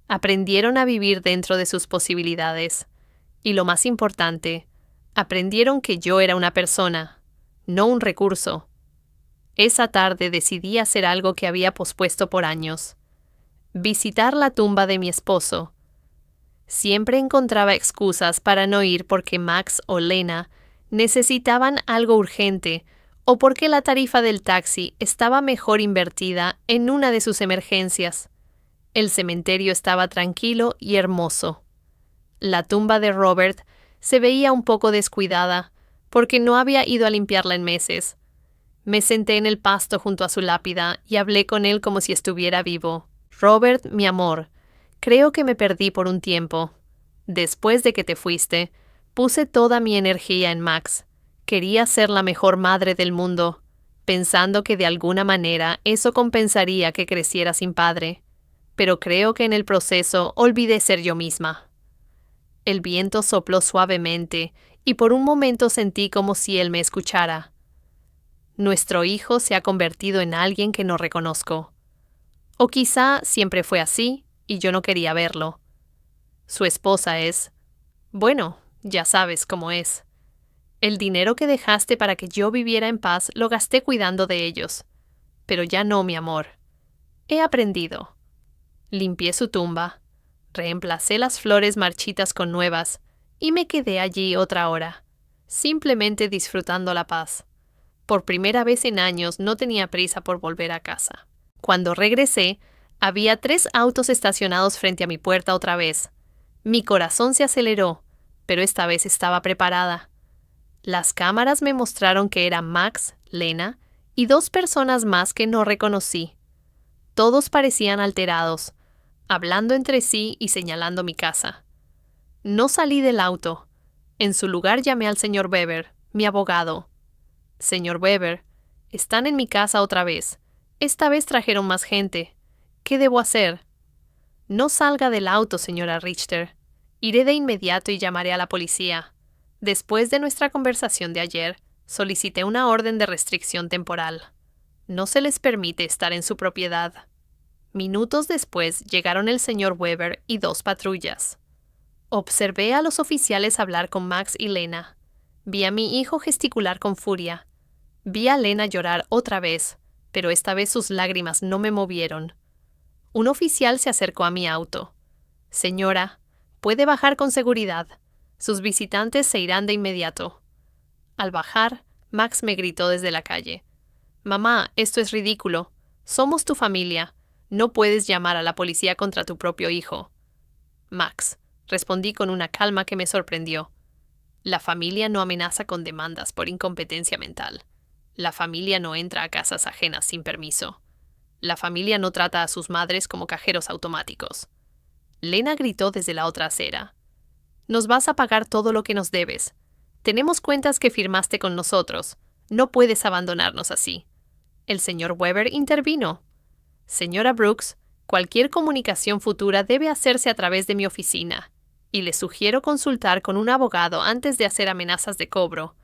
Aprendieron a vivir dentro de sus posibilidades. Y lo más importante, aprendieron que yo era una persona, no un recurso. Esa tarde decidí hacer algo que había pospuesto por años. Visitar la tumba de mi esposo. Siempre encontraba excusas para no ir porque Max o Lena necesitaban algo urgente o porque la tarifa del taxi estaba mejor invertida en una de sus emergencias. El cementerio estaba tranquilo y hermoso. La tumba de Robert se veía un poco descuidada porque no había ido a limpiarla en meses. Me senté en el pasto junto a su lápida y hablé con él como si estuviera vivo. Robert, mi amor, creo que me perdí por un tiempo. Después de que te fuiste, puse toda mi energía en Max. Quería ser la mejor madre del mundo, pensando que de alguna manera eso compensaría que creciera sin padre. Pero creo que en el proceso olvidé ser yo misma. El viento sopló suavemente y por un momento sentí como si él me escuchara. Nuestro hijo se ha convertido en alguien que no reconozco. O quizá siempre fue así y yo no quería verlo. Su esposa es... Bueno, ya sabes cómo es. El dinero que dejaste para que yo viviera en paz lo gasté cuidando de ellos. Pero ya no, mi amor. He aprendido. Limpié su tumba, reemplacé las flores marchitas con nuevas y me quedé allí otra hora, simplemente disfrutando la paz. Por primera vez en años no tenía prisa por volver a casa. Cuando regresé, había 3 autos estacionados frente a mi puerta otra vez. Mi corazón se aceleró, pero esta vez estaba preparada. Las cámaras me mostraron que eran Max, Lena y 2 personas más que no reconocí. Todos parecían alterados, hablando entre sí y señalando mi casa. No salí del auto. En su lugar llamé al señor Weber, mi abogado. Señor Weber, están en mi casa otra vez. Esta vez trajeron más gente. ¿Qué debo hacer? No salga del auto, señora Richter. Iré de inmediato y llamaré a la policía. Después de nuestra conversación de ayer, solicité una orden de restricción temporal. No se les permite estar en su propiedad. Minutos después llegaron el señor Weber y 2 patrullas. Observé a los oficiales hablar con Max y Lena. Vi a mi hijo gesticular con furia. Vi a Lena llorar otra vez, pero esta vez sus lágrimas no me movieron. Un oficial se acercó a mi auto. Señora, puede bajar con seguridad. Sus visitantes se irán de inmediato. Al bajar, Max me gritó desde la calle. Mamá, esto es ridículo. Somos tu familia. No puedes llamar a la policía contra tu propio hijo. Max, respondí con una calma que me sorprendió. La familia no amenaza con demandas por incompetencia mental. La familia no entra a casas ajenas sin permiso. La familia no trata a sus madres como cajeros automáticos. Lena gritó desde la otra acera. Nos vas a pagar todo lo que nos debes. Tenemos cuentas que firmaste con nosotros. No puedes abandonarnos así. El señor Weber intervino. Señora Brooks, cualquier comunicación futura debe hacerse a través de mi oficina, y le sugiero consultar con un abogado antes de hacer amenazas de cobro,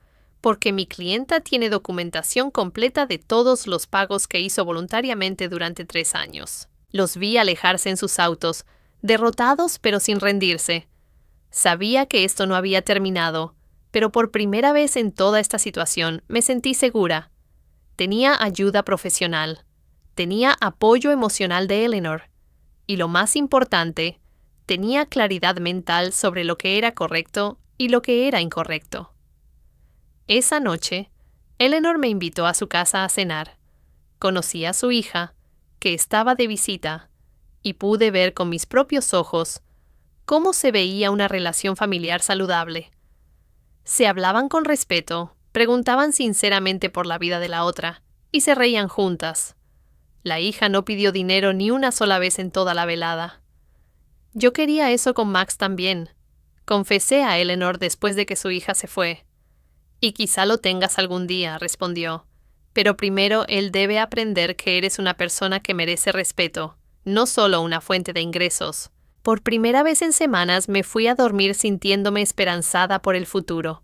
porque mi clienta tiene documentación completa de todos los pagos que hizo voluntariamente durante 3 años. Los vi alejarse en sus autos, derrotados pero sin rendirse. Sabía que esto no había terminado, pero por primera vez en toda esta situación me sentí segura. Tenía ayuda profesional. Tenía apoyo emocional de Eleanor. Y lo más importante, tenía claridad mental sobre lo que era correcto y lo que era incorrecto. Esa noche, Eleanor me invitó a su casa a cenar. Conocí a su hija, que estaba de visita, y pude ver con mis propios ojos cómo se veía una relación familiar saludable. Se hablaban con respeto, preguntaban sinceramente por la vida de la otra, y se reían juntas. La hija no pidió dinero ni una sola vez en toda la velada. Yo quería eso con Max también. Confesé a Eleanor después de que su hija se fue. Y quizá lo tengas algún día, respondió. Pero primero él debe aprender que eres una persona que merece respeto, no solo una fuente de ingresos. Por primera vez en semanas me fui a dormir sintiéndome esperanzada por el futuro.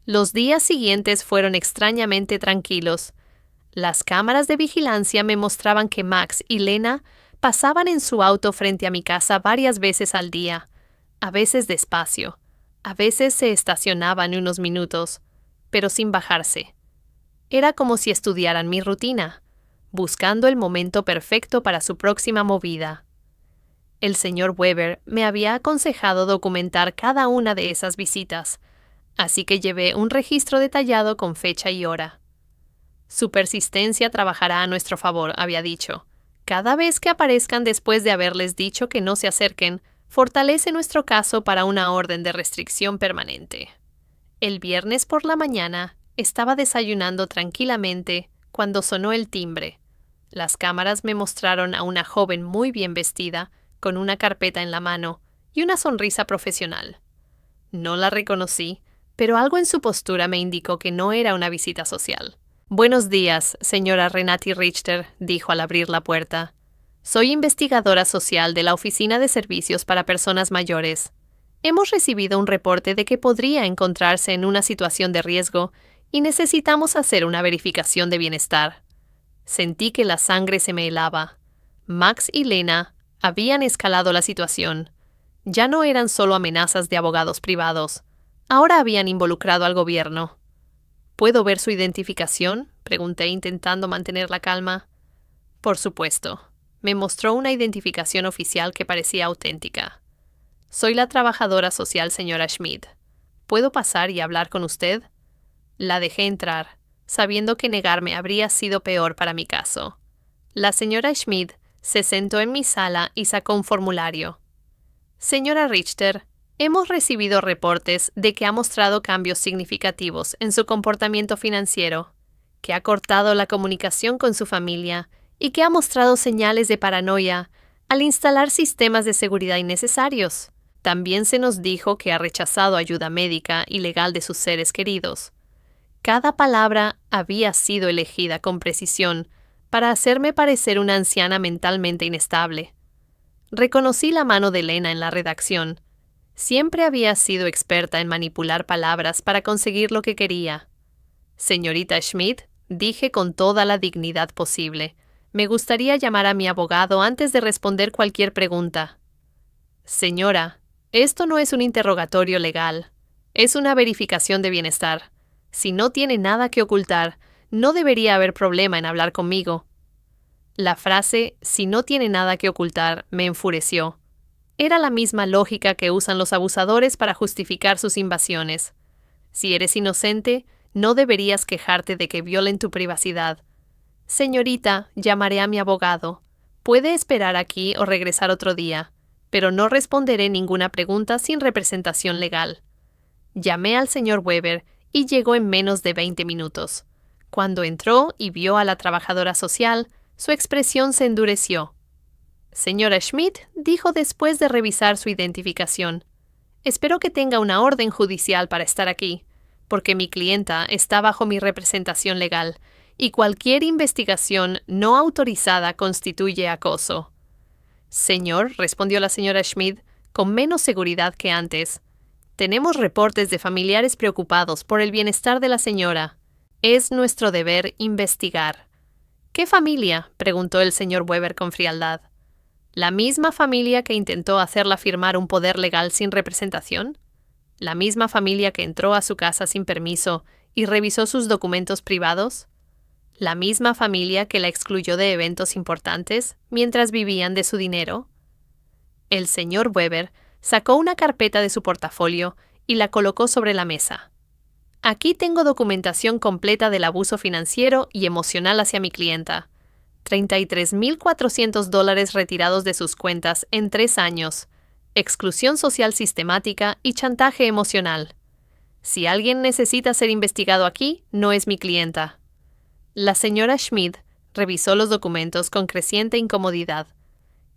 Los días siguientes fueron extrañamente tranquilos. Las cámaras de vigilancia me mostraban que Max y Lena pasaban en su auto frente a mi casa varias veces al día, a veces despacio, a veces se estacionaban unos minutos, pero sin bajarse. Era como si estudiaran mi rutina, buscando el momento perfecto para su próxima movida. El señor Weber me había aconsejado documentar cada una de esas visitas, así que llevé un registro detallado con fecha y hora. Su persistencia trabajará a nuestro favor, había dicho. Cada vez que aparezcan después de haberles dicho que no se acerquen, fortalece nuestro caso para una orden de restricción permanente. El viernes por la mañana estaba desayunando tranquilamente cuando sonó el timbre. Las cámaras me mostraron a una joven muy bien vestida, con una carpeta en la mano y una sonrisa profesional. No la reconocí, pero algo en su postura me indicó que no era una visita social. «Buenos días, señora Renate Richter», dijo al abrir la puerta. «Soy investigadora social de la Oficina de Servicios para Personas Mayores. Hemos recibido un reporte de que podría encontrarse en una situación de riesgo y necesitamos hacer una verificación de bienestar». Sentí que la sangre se me helaba. Max y Lena habían escalado la situación. Ya no eran solo amenazas de abogados privados. Ahora habían involucrado al gobierno. «¿Puedo ver su identificación?», pregunté intentando mantener la calma. Por supuesto. Me mostró una identificación oficial que parecía auténtica. «Soy la trabajadora social señora Schmidt. ¿Puedo pasar y hablar con usted?». La dejé entrar, sabiendo que negarme habría sido peor para mi caso. La señora Schmidt se sentó en mi sala y sacó un formulario. «Señora Richter, hemos recibido reportes de que ha mostrado cambios significativos en su comportamiento financiero, que ha cortado la comunicación con su familia y que ha mostrado señales de paranoia al instalar sistemas de seguridad innecesarios. También se nos dijo que ha rechazado ayuda médica y legal de sus seres queridos». Cada palabra había sido elegida con precisión para hacerme parecer una anciana mentalmente inestable. Reconocí la mano de Lena en la redacción. Siempre había sido experta en manipular palabras para conseguir lo que quería. «Señorita Schmidt», dije con toda la dignidad posible, «me gustaría llamar a mi abogado antes de responder cualquier pregunta». «Señora, esto no es un interrogatorio legal. Es una verificación de bienestar. Si no tiene nada que ocultar, no debería haber problema en hablar conmigo». La frase «si no tiene nada que ocultar» me enfureció. Era la misma lógica que usan los abusadores para justificar sus invasiones. Si eres inocente, no deberías quejarte de que violen tu privacidad. «Señorita, llamaré a mi abogado. Puede esperar aquí o regresar otro día, pero no responderé ninguna pregunta sin representación legal». Llamé al señor Weber y llegó en menos de 20 minutos. Cuando entró y vio a la trabajadora social, su expresión se endureció. «Señora Schmidt», dijo después de revisar su identificación, «espero que tenga una orden judicial para estar aquí, porque mi clienta está bajo mi representación legal y cualquier investigación no autorizada constituye acoso». «Señor», respondió la señora Schmidt, con menos seguridad que antes, «tenemos reportes de familiares preocupados por el bienestar de la señora. Es nuestro deber investigar». «¿Qué familia?», preguntó el señor Weber con frialdad. «¿La misma familia que intentó hacerla firmar un poder legal sin representación? ¿La misma familia que entró a su casa sin permiso y revisó sus documentos privados? ¿La misma familia que la excluyó de eventos importantes mientras vivían de su dinero?» El señor Weber sacó una carpeta de su portafolio y la colocó sobre la mesa. Aquí tengo documentación completa del abuso financiero y emocional hacia mi clienta. $33,400 retirados de sus cuentas en 3 años. Exclusión social sistemática y chantaje emocional. Si alguien necesita ser investigado aquí, no es mi clienta. La señora Schmidt revisó los documentos con creciente incomodidad.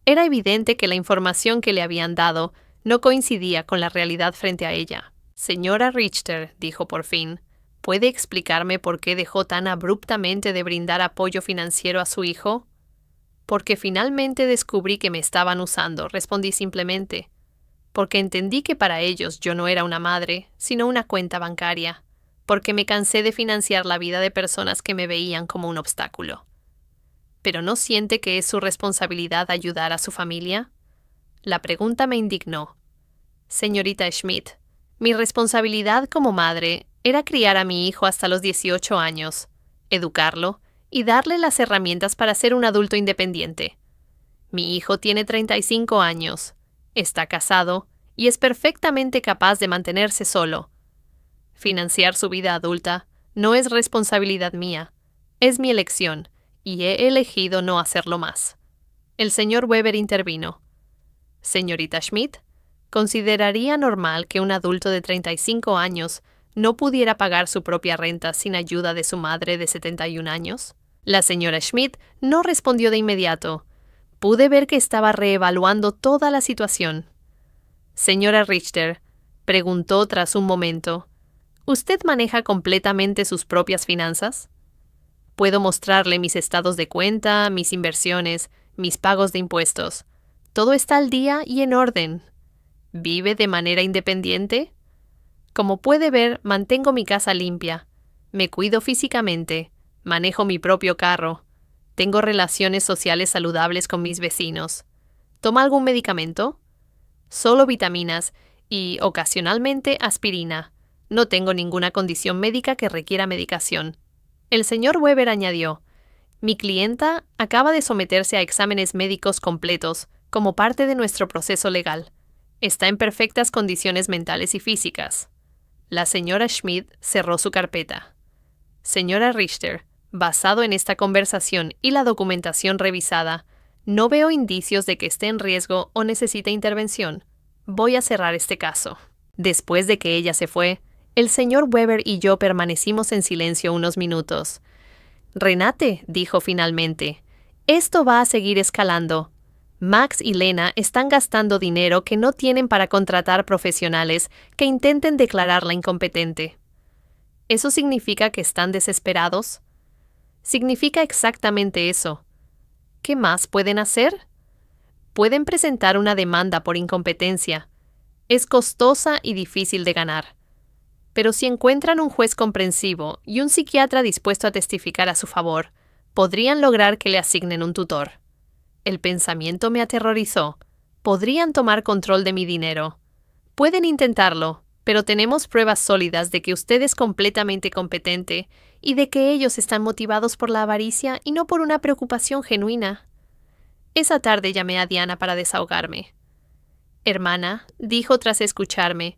Era evidente que la información que le habían dado no coincidía con la realidad frente a ella. Señora Richter, dijo por fin, ¿puede explicarme por qué dejó tan abruptamente de brindar apoyo financiero a su hijo? Porque finalmente descubrí que me estaban usando, respondí simplemente. Porque entendí que para ellos yo no era una madre, sino una cuenta bancaria. Porque me cansé de financiar la vida de personas que me veían como un obstáculo. ¿Pero no siente que es su responsabilidad ayudar a su familia? La pregunta me indignó. Señorita Schmidt, mi responsabilidad como madre era criar a mi hijo hasta los 18 años, educarlo y darle las herramientas para ser un adulto independiente. Mi hijo tiene 35 años, está casado y es perfectamente capaz de mantenerse solo. Financiar su vida adulta no es responsabilidad mía, es mi elección, y he elegido no hacerlo más. El señor Weber intervino. Señorita Schmidt, ¿consideraría normal que un adulto de 35 años no pudiera pagar su propia renta sin ayuda de su madre de 71 años? La señora Schmidt no respondió de inmediato. Pude ver que estaba reevaluando toda la situación. Señora Richter, preguntó tras un momento, ¿usted maneja completamente sus propias finanzas? Puedo mostrarle mis estados de cuenta, mis inversiones, mis pagos de impuestos. Todo está al día y en orden. ¿Vive de manera independiente? Como puede ver, mantengo mi casa limpia. Me cuido físicamente. Manejo mi propio carro. Tengo relaciones sociales saludables con mis vecinos. ¿Toma algún medicamento? Solo vitaminas y, ocasionalmente, aspirina. No tengo ninguna condición médica que requiera medicación. El señor Weber añadió, mi clienta acaba de someterse a exámenes médicos completos como parte de nuestro proceso legal. Está en perfectas condiciones mentales y físicas. La señora Schmidt cerró su carpeta. Señora Richter, basado en esta conversación y la documentación revisada, no veo indicios de que esté en riesgo o necesite intervención. Voy a cerrar este caso. Después de que ella se fue, el señor Weber y yo permanecimos en silencio unos minutos. Renate, dijo finalmente, esto va a seguir escalando. Max y Lena están gastando dinero que no tienen para contratar profesionales que intenten declararla incompetente. ¿Eso significa que están desesperados? Significa exactamente eso. ¿Qué más pueden hacer? Pueden presentar una demanda por incompetencia. Es costosa y difícil de ganar. Pero si encuentran un juez comprensivo y un psiquiatra dispuesto a testificar a su favor, podrían lograr que le asignen un tutor. El pensamiento me aterrorizó. Podrían tomar control de mi dinero. Pueden intentarlo, pero tenemos pruebas sólidas de que usted es completamente competente y de que ellos están motivados por la avaricia y no por una preocupación genuina. Esa tarde llamé a Diana para desahogarme. Hermana, dijo tras escucharme,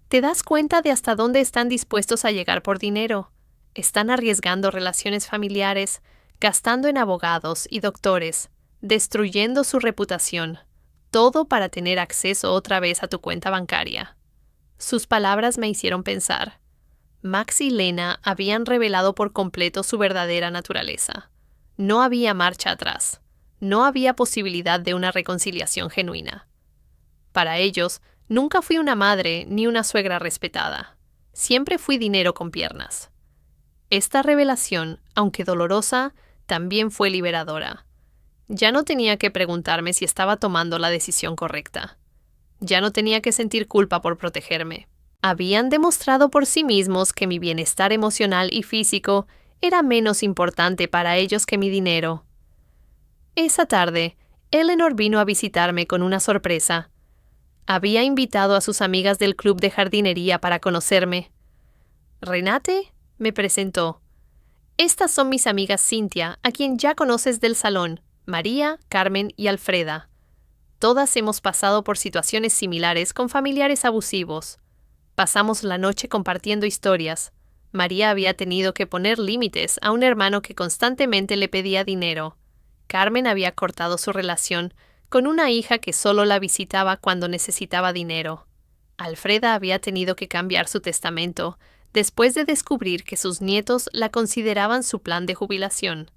¿te das cuenta de hasta dónde están dispuestos a llegar por dinero? Están arriesgando relaciones familiares, gastando en abogados y doctores, destruyendo su reputación, todo para tener acceso otra vez a tu cuenta bancaria. Sus palabras me hicieron pensar. Max y Lena habían revelado por completo su verdadera naturaleza. No había marcha atrás. No había posibilidad de una reconciliación genuina. Para ellos, nunca fui una madre ni una suegra respetada. Siempre fui dinero con piernas. Esta revelación, aunque dolorosa, también fue liberadora. Ya no tenía que preguntarme si estaba tomando la decisión correcta. Ya no tenía que sentir culpa por protegerme. Habían demostrado por sí mismos que mi bienestar emocional y físico era menos importante para ellos que mi dinero. Esa tarde, Eleanor vino a visitarme con una sorpresa. Había invitado a sus amigas del club de jardinería para conocerme. «Renate», me presentó. «Estas son mis amigas Cynthia, a quien ya conoces del salón, María, Carmen y Alfreda. Todas hemos pasado por situaciones similares con familiares abusivos. Pasamos la noche compartiendo historias. María había tenido que poner límites a un hermano que constantemente le pedía dinero. Carmen había cortado su relación con una hija que solo la visitaba cuando necesitaba dinero. Alfreda había tenido que cambiar su testamento después de descubrir que sus nietos la consideraban su plan de jubilación.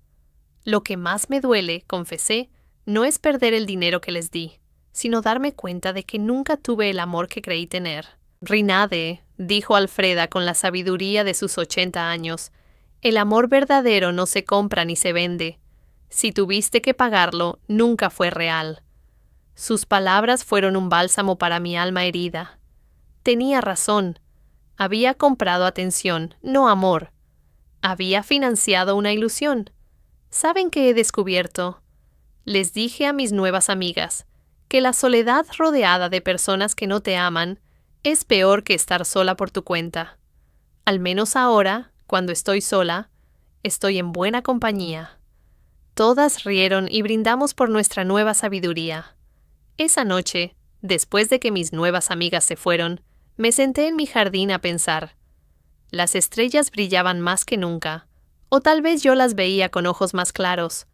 Lo que más me duele, confesé, no es perder el dinero que les di, sino darme cuenta de que nunca tuve el amor que creí tener. Rinade, dijo Alfreda con la sabiduría de sus 80 años, el amor verdadero no se compra ni se vende. Si tuviste que pagarlo, nunca fue real. Sus palabras fueron un bálsamo para mi alma herida. Tenía razón. Había comprado atención, no amor. Había financiado una ilusión. ¿Saben qué he descubierto? Les dije a mis nuevas amigas que la soledad rodeada de personas que no te aman es peor que estar sola por tu cuenta. Al menos ahora, cuando estoy sola, estoy en buena compañía. Todas rieron y brindamos por nuestra nueva sabiduría. Esa noche, después de que mis nuevas amigas se fueron, me senté en mi jardín a pensar. Las estrellas brillaban más que nunca, o tal vez yo las veía con ojos más claros.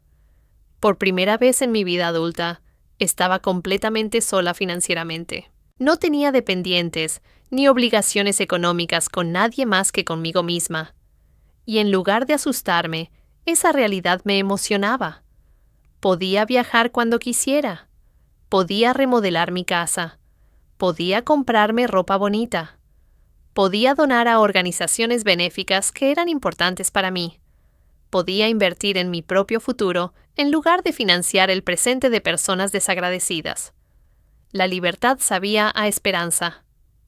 Por primera vez en mi vida adulta, estaba completamente sola financieramente. No tenía dependientes ni obligaciones económicas con nadie más que conmigo misma. Y en lugar de asustarme, esa realidad me emocionaba. Podía viajar cuando quisiera. Podía remodelar mi casa. Podía comprarme ropa bonita. Podía donar a organizaciones benéficas que eran importantes para mí. Podía invertir en mi propio futuro en lugar de financiar el presente de personas desagradecidas. La libertad sabía a esperanza,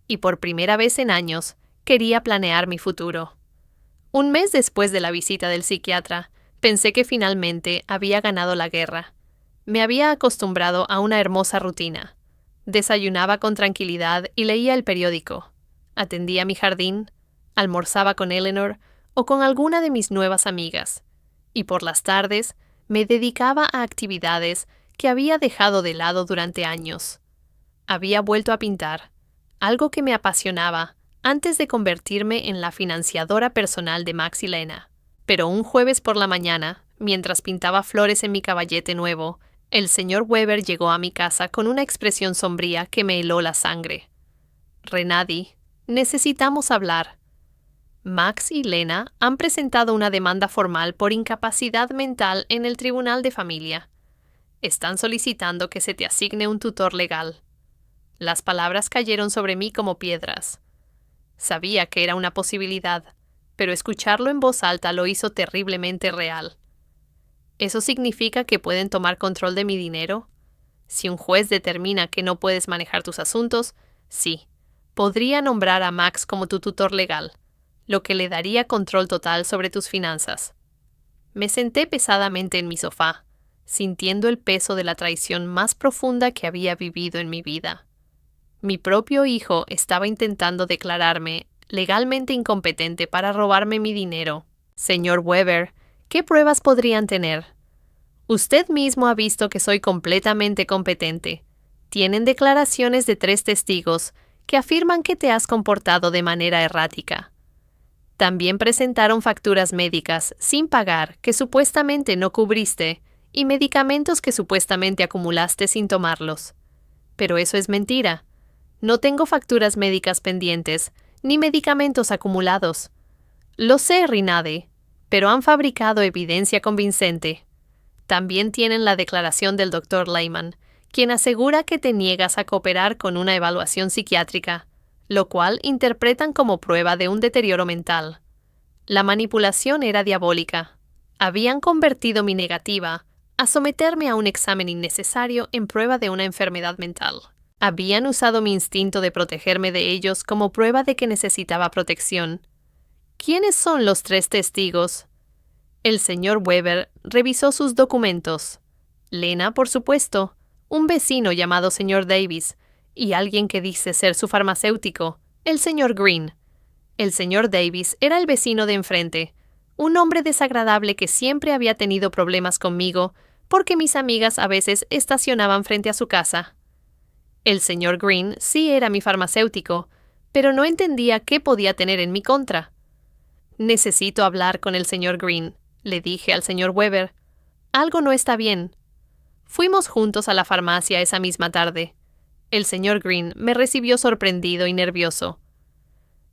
y por primera vez en años quería planear mi futuro. Un mes después de la visita del psiquiatra, pensé que finalmente había ganado la guerra. Me había acostumbrado a una hermosa rutina. Desayunaba con tranquilidad y leía el periódico. Atendía mi jardín, almorzaba con Eleanor o con alguna de mis nuevas amigas, y por las tardes me dedicaba a actividades que había dejado de lado durante años. Había vuelto a pintar, algo que me apasionaba antes de convertirme en la financiadora personal de Max y Lena. Pero un jueves por la mañana, mientras pintaba flores en mi caballete nuevo, el señor Weber llegó a mi casa con una expresión sombría que me heló la sangre. Renadi, necesitamos hablar. Max y Lena han presentado una demanda formal por incapacidad mental en el Tribunal de Familia. Están solicitando que se te asigne un tutor legal. Las palabras cayeron sobre mí como piedras. Sabía que era una posibilidad, pero escucharlo en voz alta lo hizo terriblemente real. ¿Eso significa que pueden tomar control de mi dinero? Si un juez determina que no puedes manejar tus asuntos, sí, podría nombrar a Max como tu tutor legal, lo que le daría control total sobre tus finanzas. Me senté pesadamente en mi sofá, sintiendo el peso de la traición más profunda que había vivido en mi vida. Mi propio hijo estaba intentando declararme legalmente incompetente para robarme mi dinero. Señor Weber, ¿qué pruebas podrían tener? Usted mismo ha visto que soy completamente competente. Tienen declaraciones de 3 testigos que afirman que te has comportado de manera errática. También presentaron facturas médicas sin pagar que supuestamente no cubriste y medicamentos que supuestamente acumulaste sin tomarlos. Pero eso es mentira. No tengo facturas médicas pendientes ni medicamentos acumulados. Lo sé, Rinade, pero han fabricado evidencia convincente. También tienen la declaración del Dr. Lehman, quien asegura que te niegas a cooperar con una evaluación psiquiátrica, lo cual interpretan como prueba de un deterioro mental. La manipulación era diabólica. Habían convertido mi negativa a someterme a un examen innecesario en prueba de una enfermedad mental. Habían usado mi instinto de protegerme de ellos como prueba de que necesitaba protección. ¿Quiénes son los 3 testigos? El señor Weber revisó sus documentos. Lena, por supuesto, un vecino llamado señor Davis, y alguien que dice ser su farmacéutico, el señor Green. El señor Davis era el vecino de enfrente, un hombre desagradable que siempre había tenido problemas conmigo porque mis amigas a veces estacionaban frente a su casa. El señor Green sí era mi farmacéutico, pero no entendía qué podía tener en mi contra. Necesito hablar con el señor Green, le dije al señor Weber. Algo no está bien. Fuimos juntos a la farmacia esa misma tarde. El señor Green me recibió sorprendido y nervioso.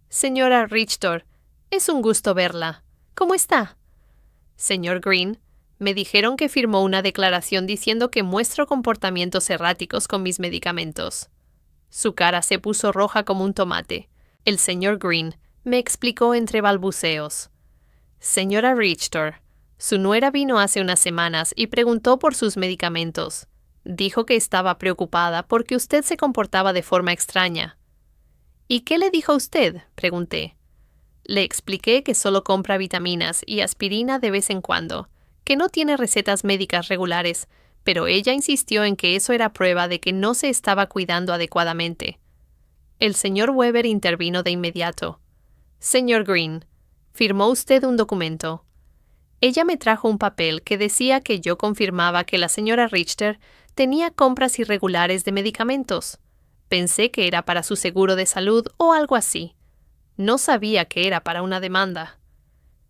Señora Richter, es un gusto verla. ¿Cómo está? Señor Green, me dijeron que firmó una declaración diciendo que muestro comportamientos erráticos con mis medicamentos. Su cara se puso roja como un tomate. El señor Green me explicó entre balbuceos. Señora Richter, su nuera vino hace unas semanas y preguntó por sus medicamentos. Dijo que estaba preocupada porque usted se comportaba de forma extraña. ¿Y qué le dijo usted?, pregunté. Le expliqué que solo compra vitaminas y aspirina de vez en cuando, que no tiene recetas médicas regulares, pero ella insistió en que eso era prueba de que no se estaba cuidando adecuadamente. El señor Weber intervino de inmediato. Señor Green, ¿firmó usted un documento? Ella me trajo un papel que decía que yo confirmaba que la señora Richter tenía compras irregulares de medicamentos. Pensé que era para su seguro de salud o algo así. No sabía que era para una demanda.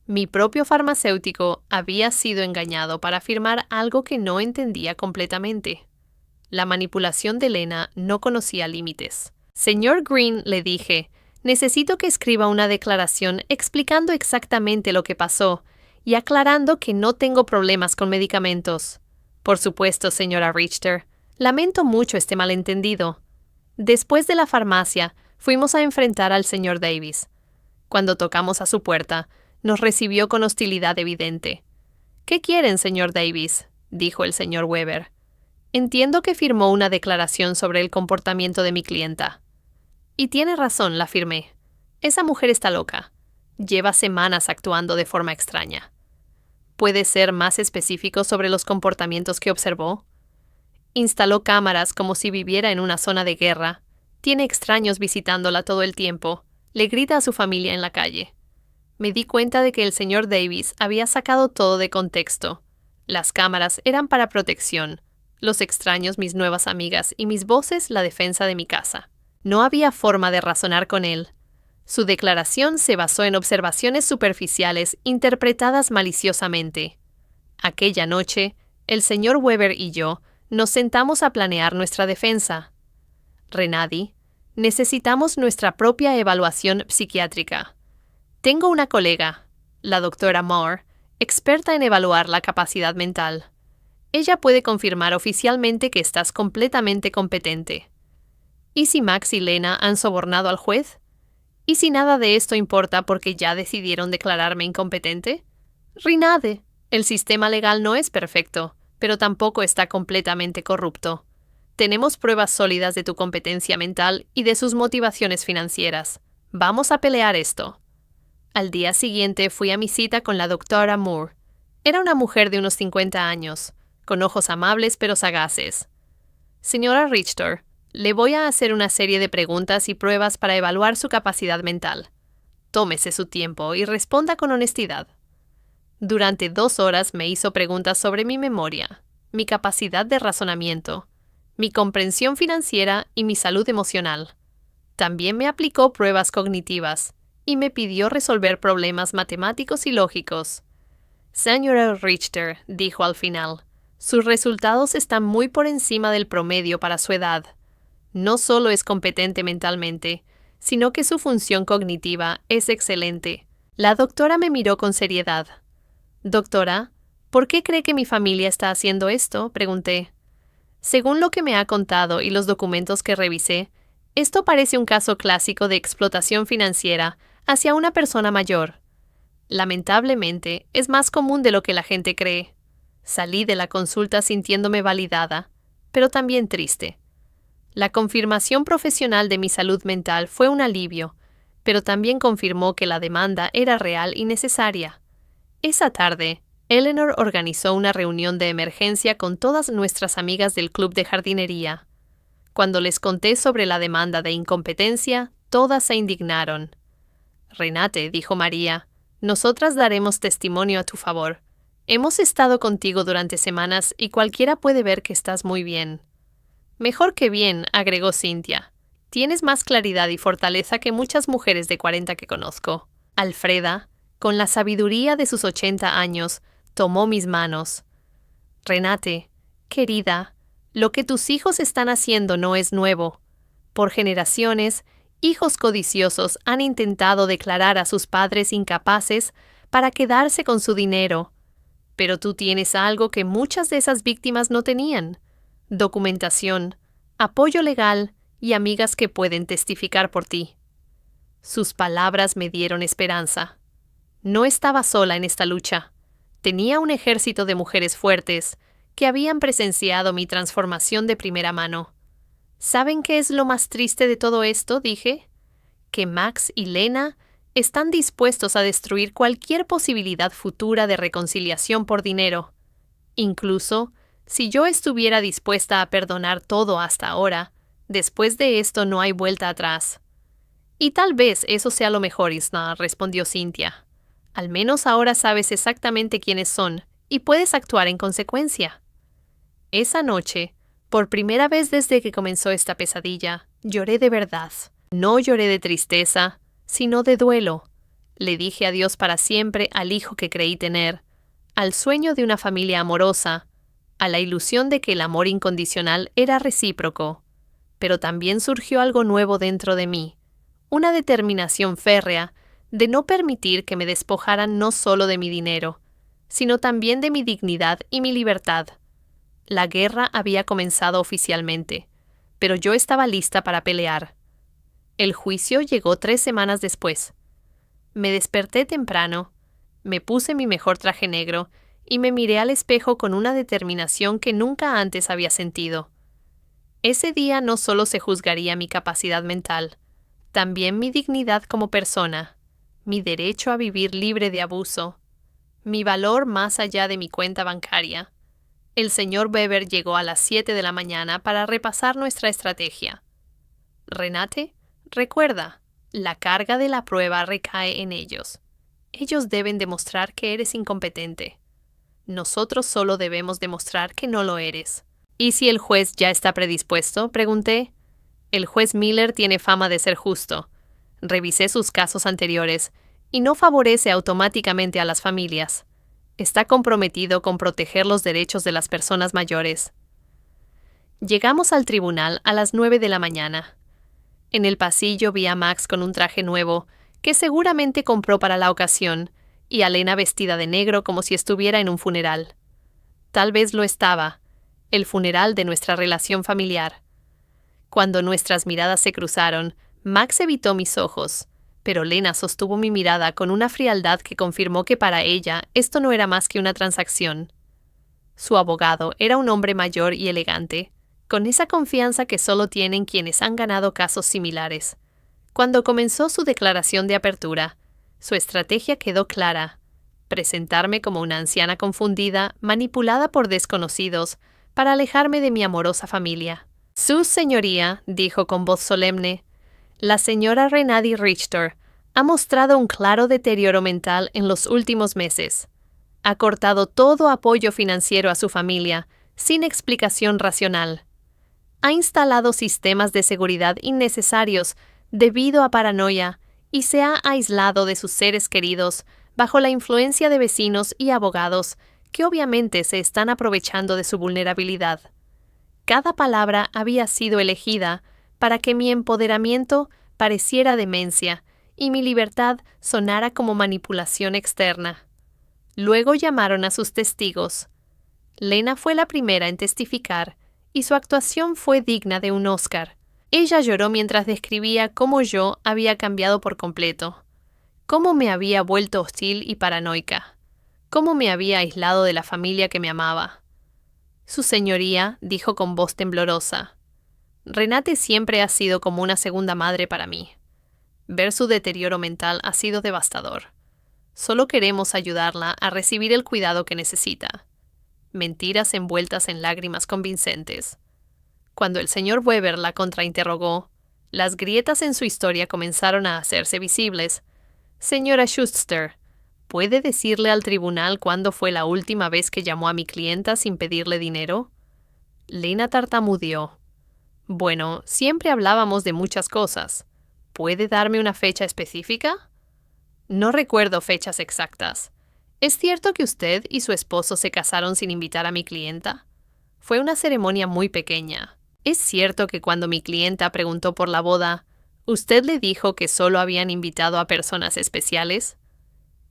Mi propio farmacéutico había sido engañado para firmar algo que no entendía completamente. La manipulación de Lena no conocía límites. Señor Green, le dije, necesito que escriba una declaración explicando exactamente lo que pasó y aclarando que no tengo problemas con medicamentos. Por supuesto, señora Richter. Lamento mucho este malentendido. Después de la farmacia, fuimos a enfrentar al señor Davis. Cuando tocamos a su puerta, nos recibió con hostilidad evidente. ¿Qué quieren, señor Davis?, dijo el señor Weber. Entiendo que firmó una declaración sobre el comportamiento de mi clienta. Y tiene razón, la firmé. Esa mujer está loca. Lleva semanas actuando de forma extraña. ¿Puede ser más específico sobre los comportamientos que observó? Instaló cámaras como si viviera en una zona de guerra. Tiene extraños visitándola todo el tiempo. Le grita a su familia en la calle. Me di cuenta de que el señor Davis había sacado todo de contexto. Las cámaras eran para protección. Los extraños mis nuevas amigas y mis voces la defensa de mi casa. No había forma de razonar con él. Su declaración se basó en observaciones superficiales interpretadas maliciosamente. Aquella noche, el señor Weber y yo nos sentamos a planear nuestra defensa. Renadi, necesitamos nuestra propia evaluación psiquiátrica. Tengo una colega, la doctora Moore, experta en evaluar la capacidad mental. Ella puede confirmar oficialmente que estás completamente competente. ¿Y si Max y Lena han sobornado al juez? ¿Y si nada de esto importa porque ya decidieron declararme incompetente? Rinade, el sistema legal no es perfecto, pero tampoco está completamente corrupto. Tenemos pruebas sólidas de tu competencia mental y de sus motivaciones financieras. Vamos a pelear esto. Al día siguiente fui a mi cita con la doctora Moore. Era una mujer de unos 50 años, con ojos amables pero sagaces. Señora Richter, le voy a hacer una serie de preguntas y pruebas para evaluar su capacidad mental. Tómese su tiempo y responda con honestidad. Durante 2 horas me hizo preguntas sobre mi memoria, mi capacidad de razonamiento, mi comprensión financiera y mi salud emocional. También me aplicó pruebas cognitivas y me pidió resolver problemas matemáticos y lógicos. Señora Richter, dijo al final, sus resultados están muy por encima del promedio para su edad. No solo es competente mentalmente, sino que su función cognitiva es excelente. La doctora me miró con seriedad. Doctora, ¿por qué cree que mi familia está haciendo esto?, pregunté. Según lo que me ha contado y los documentos que revisé, esto parece un caso clásico de explotación financiera hacia una persona mayor. Lamentablemente, es más común de lo que la gente cree. Salí de la consulta sintiéndome validada, pero también triste. La confirmación profesional de mi salud mental fue un alivio, pero también confirmó que la demanda era real y necesaria. Esa tarde, Eleanor organizó una reunión de emergencia con todas nuestras amigas del club de jardinería. Cuando les conté sobre la demanda de incompetencia, todas se indignaron. Renate, dijo María, nosotras daremos testimonio a tu favor. Hemos estado contigo durante semanas y cualquiera puede ver que estás muy bien. Mejor que bien, agregó Cynthia. Tienes más claridad y fortaleza que muchas mujeres de 40 que conozco. Alfreda, Con la sabiduría de sus 80 años, tomó mis manos. Renate, querida, lo que tus hijos están haciendo no es nuevo. Por generaciones, hijos codiciosos han intentado declarar a sus padres incapaces para quedarse con su dinero. Pero tú tienes algo que muchas de esas víctimas no tenían: documentación, apoyo legal y amigas que pueden testificar por ti. Sus palabras me dieron esperanza. No estaba sola en esta lucha. Tenía un ejército de mujeres fuertes que habían presenciado mi transformación de primera mano. ¿Saben qué es lo más triste de todo esto?, dije. Que Max y Lena están dispuestos a destruir cualquier posibilidad futura de reconciliación por dinero. Incluso, si yo estuviera dispuesta a perdonar todo hasta ahora, después de esto no hay vuelta atrás. Y tal vez eso sea lo mejor, Isna, respondió Cynthia. Al menos ahora sabes exactamente quiénes son y puedes actuar en consecuencia. Esa noche, por primera vez desde que comenzó esta pesadilla, lloré de verdad. No lloré de tristeza, sino de duelo. Le dije adiós para siempre al hijo que creí tener, al sueño de una familia amorosa, a la ilusión de que el amor incondicional era recíproco. Pero también surgió algo nuevo dentro de mí, una determinación férrea de no permitir que me despojaran no solo de mi dinero, sino también de mi dignidad y mi libertad. La guerra había comenzado oficialmente, pero yo estaba lista para pelear. El juicio llegó 3 semanas después. Me desperté temprano, me puse mi mejor traje negro y me miré al espejo con una determinación que nunca antes había sentido. Ese día no solo se juzgaría mi capacidad mental, también mi dignidad como persona, mi derecho a vivir libre de abuso, mi valor más allá de mi cuenta bancaria. El señor Weber llegó a las 7 de la mañana para repasar nuestra estrategia. Renate, recuerda, la carga de la prueba recae en ellos. Ellos deben demostrar que eres incompetente. Nosotros solo debemos demostrar que no lo eres. ¿Y si el juez ya está predispuesto?, pregunté. El juez Miller tiene fama de ser justo. Revisé sus casos anteriores y no favorece automáticamente a las familias. Está comprometido con proteger los derechos de las personas mayores. Llegamos al tribunal a las 9 de la mañana. En el pasillo vi a Max con un traje nuevo, que seguramente compró para la ocasión, y a Lena vestida de negro como si estuviera en un funeral. Tal vez lo estaba, el funeral de nuestra relación familiar. Cuando nuestras miradas se cruzaron, Max evitó mis ojos, pero Lena sostuvo mi mirada con una frialdad que confirmó que para ella esto no era más que una transacción. Su abogado era un hombre mayor y elegante, con esa confianza que solo tienen quienes han ganado casos similares. Cuando comenzó su declaración de apertura, su estrategia quedó clara: presentarme como una anciana confundida, manipulada por desconocidos, para alejarme de mi amorosa familia. Su señoría, dijo con voz solemne, la señora Renate Richter ha mostrado un claro deterioro mental en los últimos meses. Ha cortado todo apoyo financiero a su familia, sin explicación racional. Ha instalado sistemas de seguridad innecesarios debido a paranoia y se ha aislado de sus seres queridos bajo la influencia de vecinos y abogados que obviamente se están aprovechando de su vulnerabilidad. Cada palabra había sido elegida para que mi empoderamiento pareciera demencia y mi libertad sonara como manipulación externa. Luego llamaron a sus testigos. Lena fue la primera en testificar, y su actuación fue digna de un Oscar. Ella lloró mientras describía cómo yo había cambiado por completo, cómo me había vuelto hostil y paranoica, cómo me había aislado de la familia que me amaba. Su señoría dijo con voz temblorosa: Renate siempre ha sido como una segunda madre para mí. Ver su deterioro mental ha sido devastador. Solo queremos ayudarla a recibir el cuidado que necesita. Mentiras envueltas en lágrimas convincentes. Cuando el señor Weber la contrainterrogó, las grietas en su historia comenzaron a hacerse visibles. Señora Schuster, ¿puede decirle al tribunal cuándo fue la última vez que llamó a mi clienta sin pedirle dinero? Lena tartamudeó. Bueno, siempre hablábamos de muchas cosas. ¿Puede darme una fecha específica? No recuerdo fechas exactas. ¿Es cierto que usted y su esposo se casaron sin invitar a mi clienta? Fue una ceremonia muy pequeña. ¿Es cierto que cuando mi clienta preguntó por la boda, usted le dijo que solo habían invitado a personas especiales?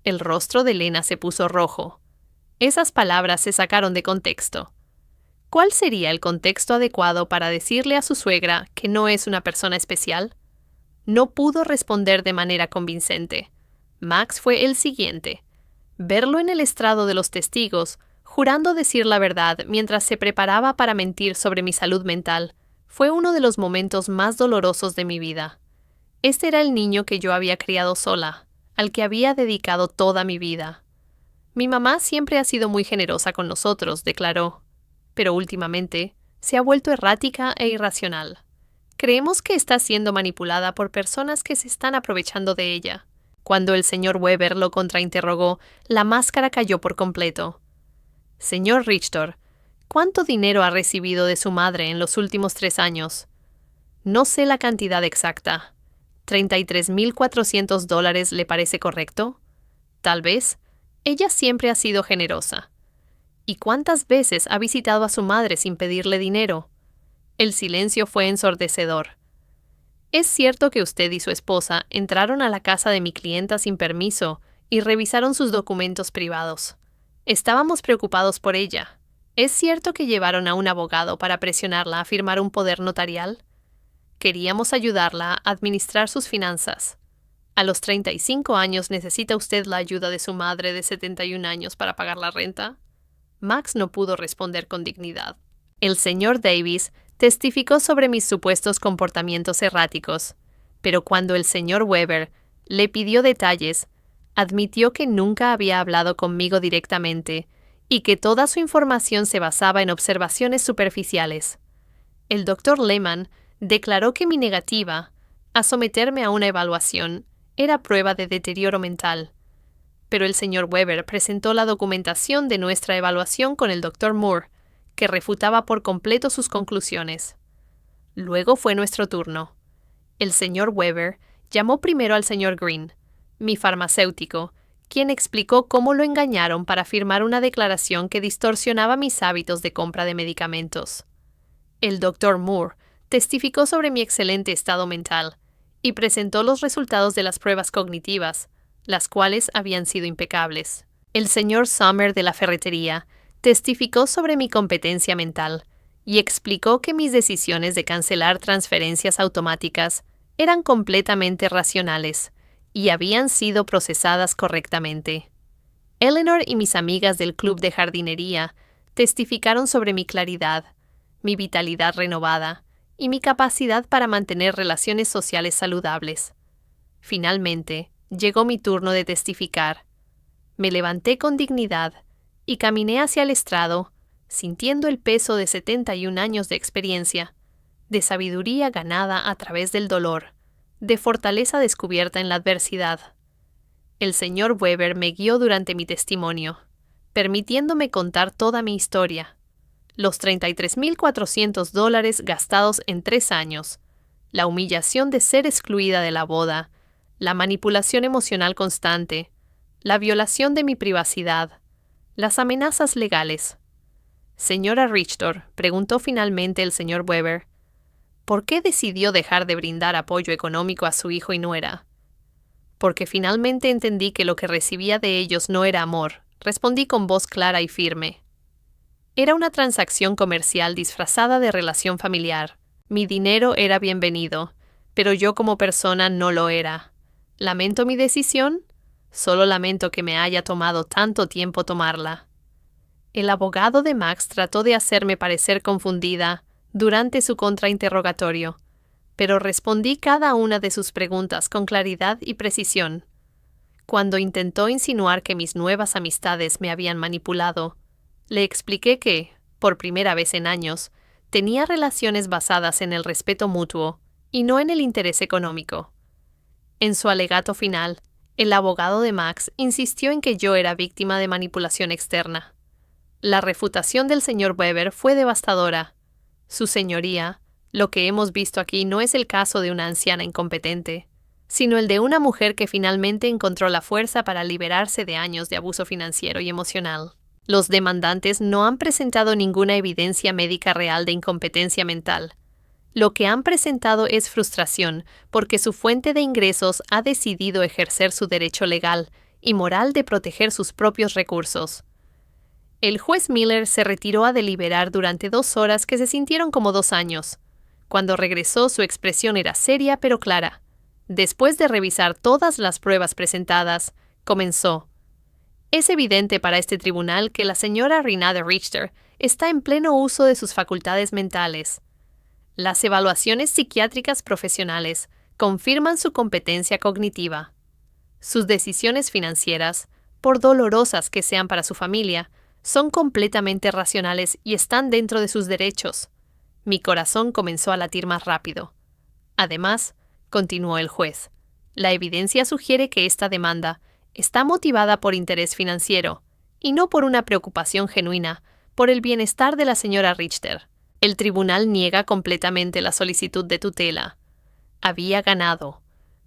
El rostro de Lena se puso rojo. Esas palabras se sacaron de contexto. ¿Cuál sería el contexto adecuado para decirle a su suegra que no es una persona especial? No pudo responder de manera convincente. Max fue el siguiente. Verlo en el estrado de los testigos, jurando decir la verdad mientras se preparaba para mentir sobre mi salud mental, fue uno de los momentos más dolorosos de mi vida. Este era el niño que yo había criado sola, al que había dedicado toda mi vida. Mi mamá siempre ha sido muy generosa con nosotros, declaró, pero últimamente se ha vuelto errática e irracional. Creemos que está siendo manipulada por personas que se están aprovechando de ella. Cuando el señor Weber lo contrainterrogó, la máscara cayó por completo. Señor Richter, ¿cuánto dinero ha recibido de su madre en los últimos 3 años? No sé la cantidad exacta. $33,400 ¿le parece correcto? Tal vez. Ella siempre ha sido generosa. ¿Y cuántas veces ha visitado a su madre sin pedirle dinero? El silencio fue ensordecedor. ¿Es cierto que usted y su esposa entraron a la casa de mi clienta sin permiso y revisaron sus documentos privados? Estábamos preocupados por ella. ¿Es cierto que llevaron a un abogado para presionarla a firmar un poder notarial? Queríamos ayudarla a administrar sus finanzas. ¿A los 35 años necesita usted la ayuda de su madre de 71 años para pagar la renta? Max no pudo responder con dignidad. El señor Davis testificó sobre mis supuestos comportamientos erráticos, pero cuando el señor Weber le pidió detalles, admitió que nunca había hablado conmigo directamente y que toda su información se basaba en observaciones superficiales. El doctor Lehman declaró que mi negativa a someterme a una evaluación era prueba de deterioro mental, pero el señor Weber presentó la documentación de nuestra evaluación con el doctor Moore, que refutaba por completo sus conclusiones. Luego fue nuestro turno. El señor Weber llamó primero al señor Green, mi farmacéutico, quien explicó cómo lo engañaron para firmar una declaración que distorsionaba mis hábitos de compra de medicamentos. El doctor Moore testificó sobre mi excelente estado mental y presentó los resultados de las pruebas cognitivas, las cuales habían sido impecables. El señor Sommer de la ferretería testificó sobre mi competencia mental y explicó que mis decisiones de cancelar transferencias automáticas eran completamente racionales y habían sido procesadas correctamente. Eleanor y mis amigas del club de jardinería testificaron sobre mi claridad, mi vitalidad renovada y mi capacidad para mantener relaciones sociales saludables. Finalmente, llegó mi turno de testificar. Me levanté con dignidad y caminé hacia el estrado, sintiendo el peso de 71 años de experiencia, de sabiduría ganada a través del dolor, de fortaleza descubierta en la adversidad. El señor Weber me guió durante mi testimonio, permitiéndome contar toda mi historia. Los $33,400 gastados en 3 años, la humillación de ser excluida de la boda, la manipulación emocional constante, la violación de mi privacidad, las amenazas legales. Señora Richter, preguntó finalmente el señor Weber, ¿por qué decidió dejar de brindar apoyo económico a su hijo y nuera? Porque finalmente entendí que lo que recibía de ellos no era amor, respondí con voz clara y firme. Era una transacción comercial disfrazada de relación familiar. Mi dinero era bienvenido, pero yo como persona no lo era. ¿Lamento mi decisión? Solo lamento que me haya tomado tanto tiempo tomarla. El abogado de Max trató de hacerme parecer confundida durante su contrainterrogatorio, pero respondí cada una de sus preguntas con claridad y precisión. Cuando intentó insinuar que mis nuevas amistades me habían manipulado, le expliqué que, por primera vez en años, tenía relaciones basadas en el respeto mutuo y no en el interés económico. En su alegato final, el abogado de Max insistió en que yo era víctima de manipulación externa. La refutación del señor Weber fue devastadora. Su señoría, lo que hemos visto aquí no es el caso de una anciana incompetente. sino el de una mujer que finalmente encontró la fuerza para liberarse de años de abuso financiero y emocional. Los demandantes no han presentado ninguna evidencia médica real de incompetencia mental. Lo que han presentado es frustración porque su fuente de ingresos ha decidido ejercer su derecho legal y moral de proteger sus propios recursos. El juez Miller se retiró a deliberar durante 2 horas que se sintieron como 2 años. Cuando regresó, su expresión era seria pero clara. Después de revisar todas las pruebas presentadas, comenzó. Es evidente para este tribunal que la señora Renate Richter está en pleno uso de sus facultades mentales. Las evaluaciones psiquiátricas profesionales confirman su competencia cognitiva. Sus decisiones financieras, por dolorosas que sean para su familia, son completamente racionales y están dentro de sus derechos. Mi corazón comenzó a latir más rápido. Además, continuó el juez, la evidencia sugiere que esta demanda está motivada por interés financiero y no por una preocupación genuina por el bienestar de la señora Richter. El tribunal niega completamente la solicitud de tutela. Había ganado.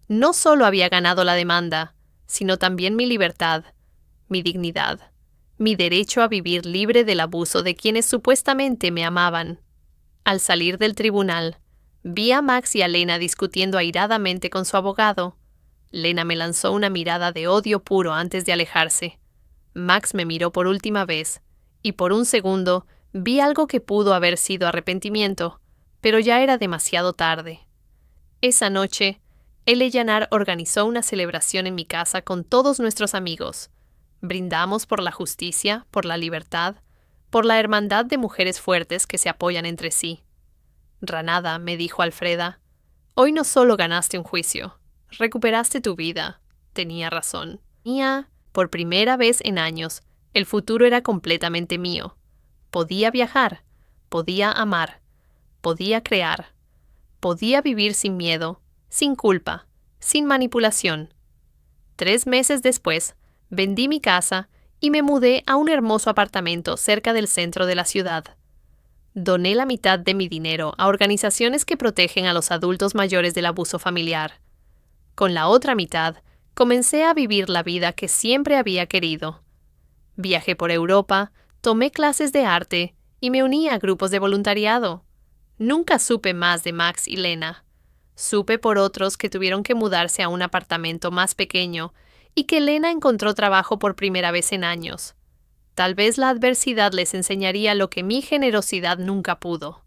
No solo había ganado la demanda, sino también mi libertad, mi dignidad, mi derecho a vivir libre del abuso de quienes supuestamente me amaban. Al salir del tribunal, vi a Max y a Lena discutiendo airadamente con su abogado. Lena me lanzó una mirada de odio puro antes de alejarse. Max me miró por última vez, y por un segundo vi algo que pudo haber sido arrepentimiento, pero ya era demasiado tarde. Esa noche, Eleanor organizó una celebración en mi casa con todos nuestros amigos. Brindamos por la justicia, por la libertad, por la hermandad de mujeres fuertes que se apoyan entre sí. Ranada, me dijo Alfreda, hoy no solo ganaste un juicio, recuperaste tu vida. Tenía razón. Por primera vez en años, el futuro era completamente mío. Podía viajar, podía amar, podía crear, podía vivir sin miedo, sin culpa, sin manipulación. 3 meses después, vendí mi casa y me mudé a un hermoso apartamento cerca del centro de la ciudad. Doné la mitad de mi dinero a organizaciones que protegen a los adultos mayores del abuso familiar. Con la otra mitad, comencé a vivir la vida que siempre había querido. Viajé por Europa, tomé clases de arte y me uní a grupos de voluntariado. Nunca supe más de Max y Lena. Supe por otros que tuvieron que mudarse a un apartamento más pequeño y que Lena encontró trabajo por primera vez en años. Tal vez la adversidad les enseñaría lo que mi generosidad nunca pudo: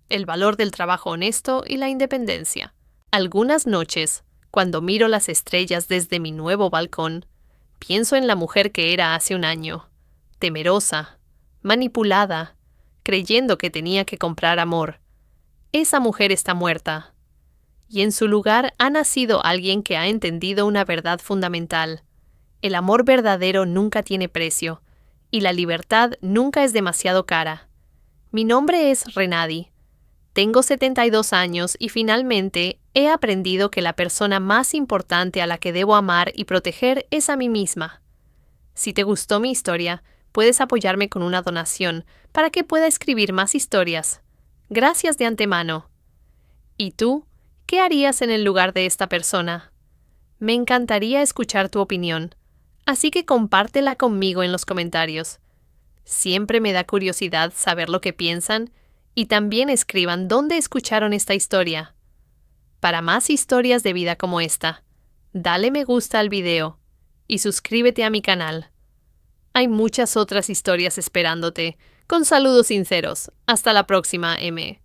el valor del trabajo honesto y la independencia. Algunas noches, cuando miro las estrellas desde mi nuevo balcón, pienso en la mujer que era hace un año, temerosa, manipulada, creyendo que tenía que comprar amor. Esa mujer está muerta. Y en su lugar ha nacido alguien que ha entendido una verdad fundamental. El amor verdadero nunca tiene precio, y la libertad nunca es demasiado cara. Mi nombre es Renate. Tengo 72 años y finalmente he aprendido que la persona más importante a la que debo amar y proteger es a mí misma. Si te gustó mi historia, puedes apoyarme con una donación para que pueda escribir más historias. Gracias de antemano. ¿Y tú? ¿Qué harías en el lugar de esta persona? Me encantaría escuchar tu opinión, así que compártela conmigo en los comentarios. Siempre me da curiosidad saber lo que piensan y también escriban dónde escucharon esta historia. Para más historias de vida como esta, dale me gusta al video y suscríbete a mi canal. Hay muchas otras historias esperándote. Con saludos sinceros. Hasta la próxima, M.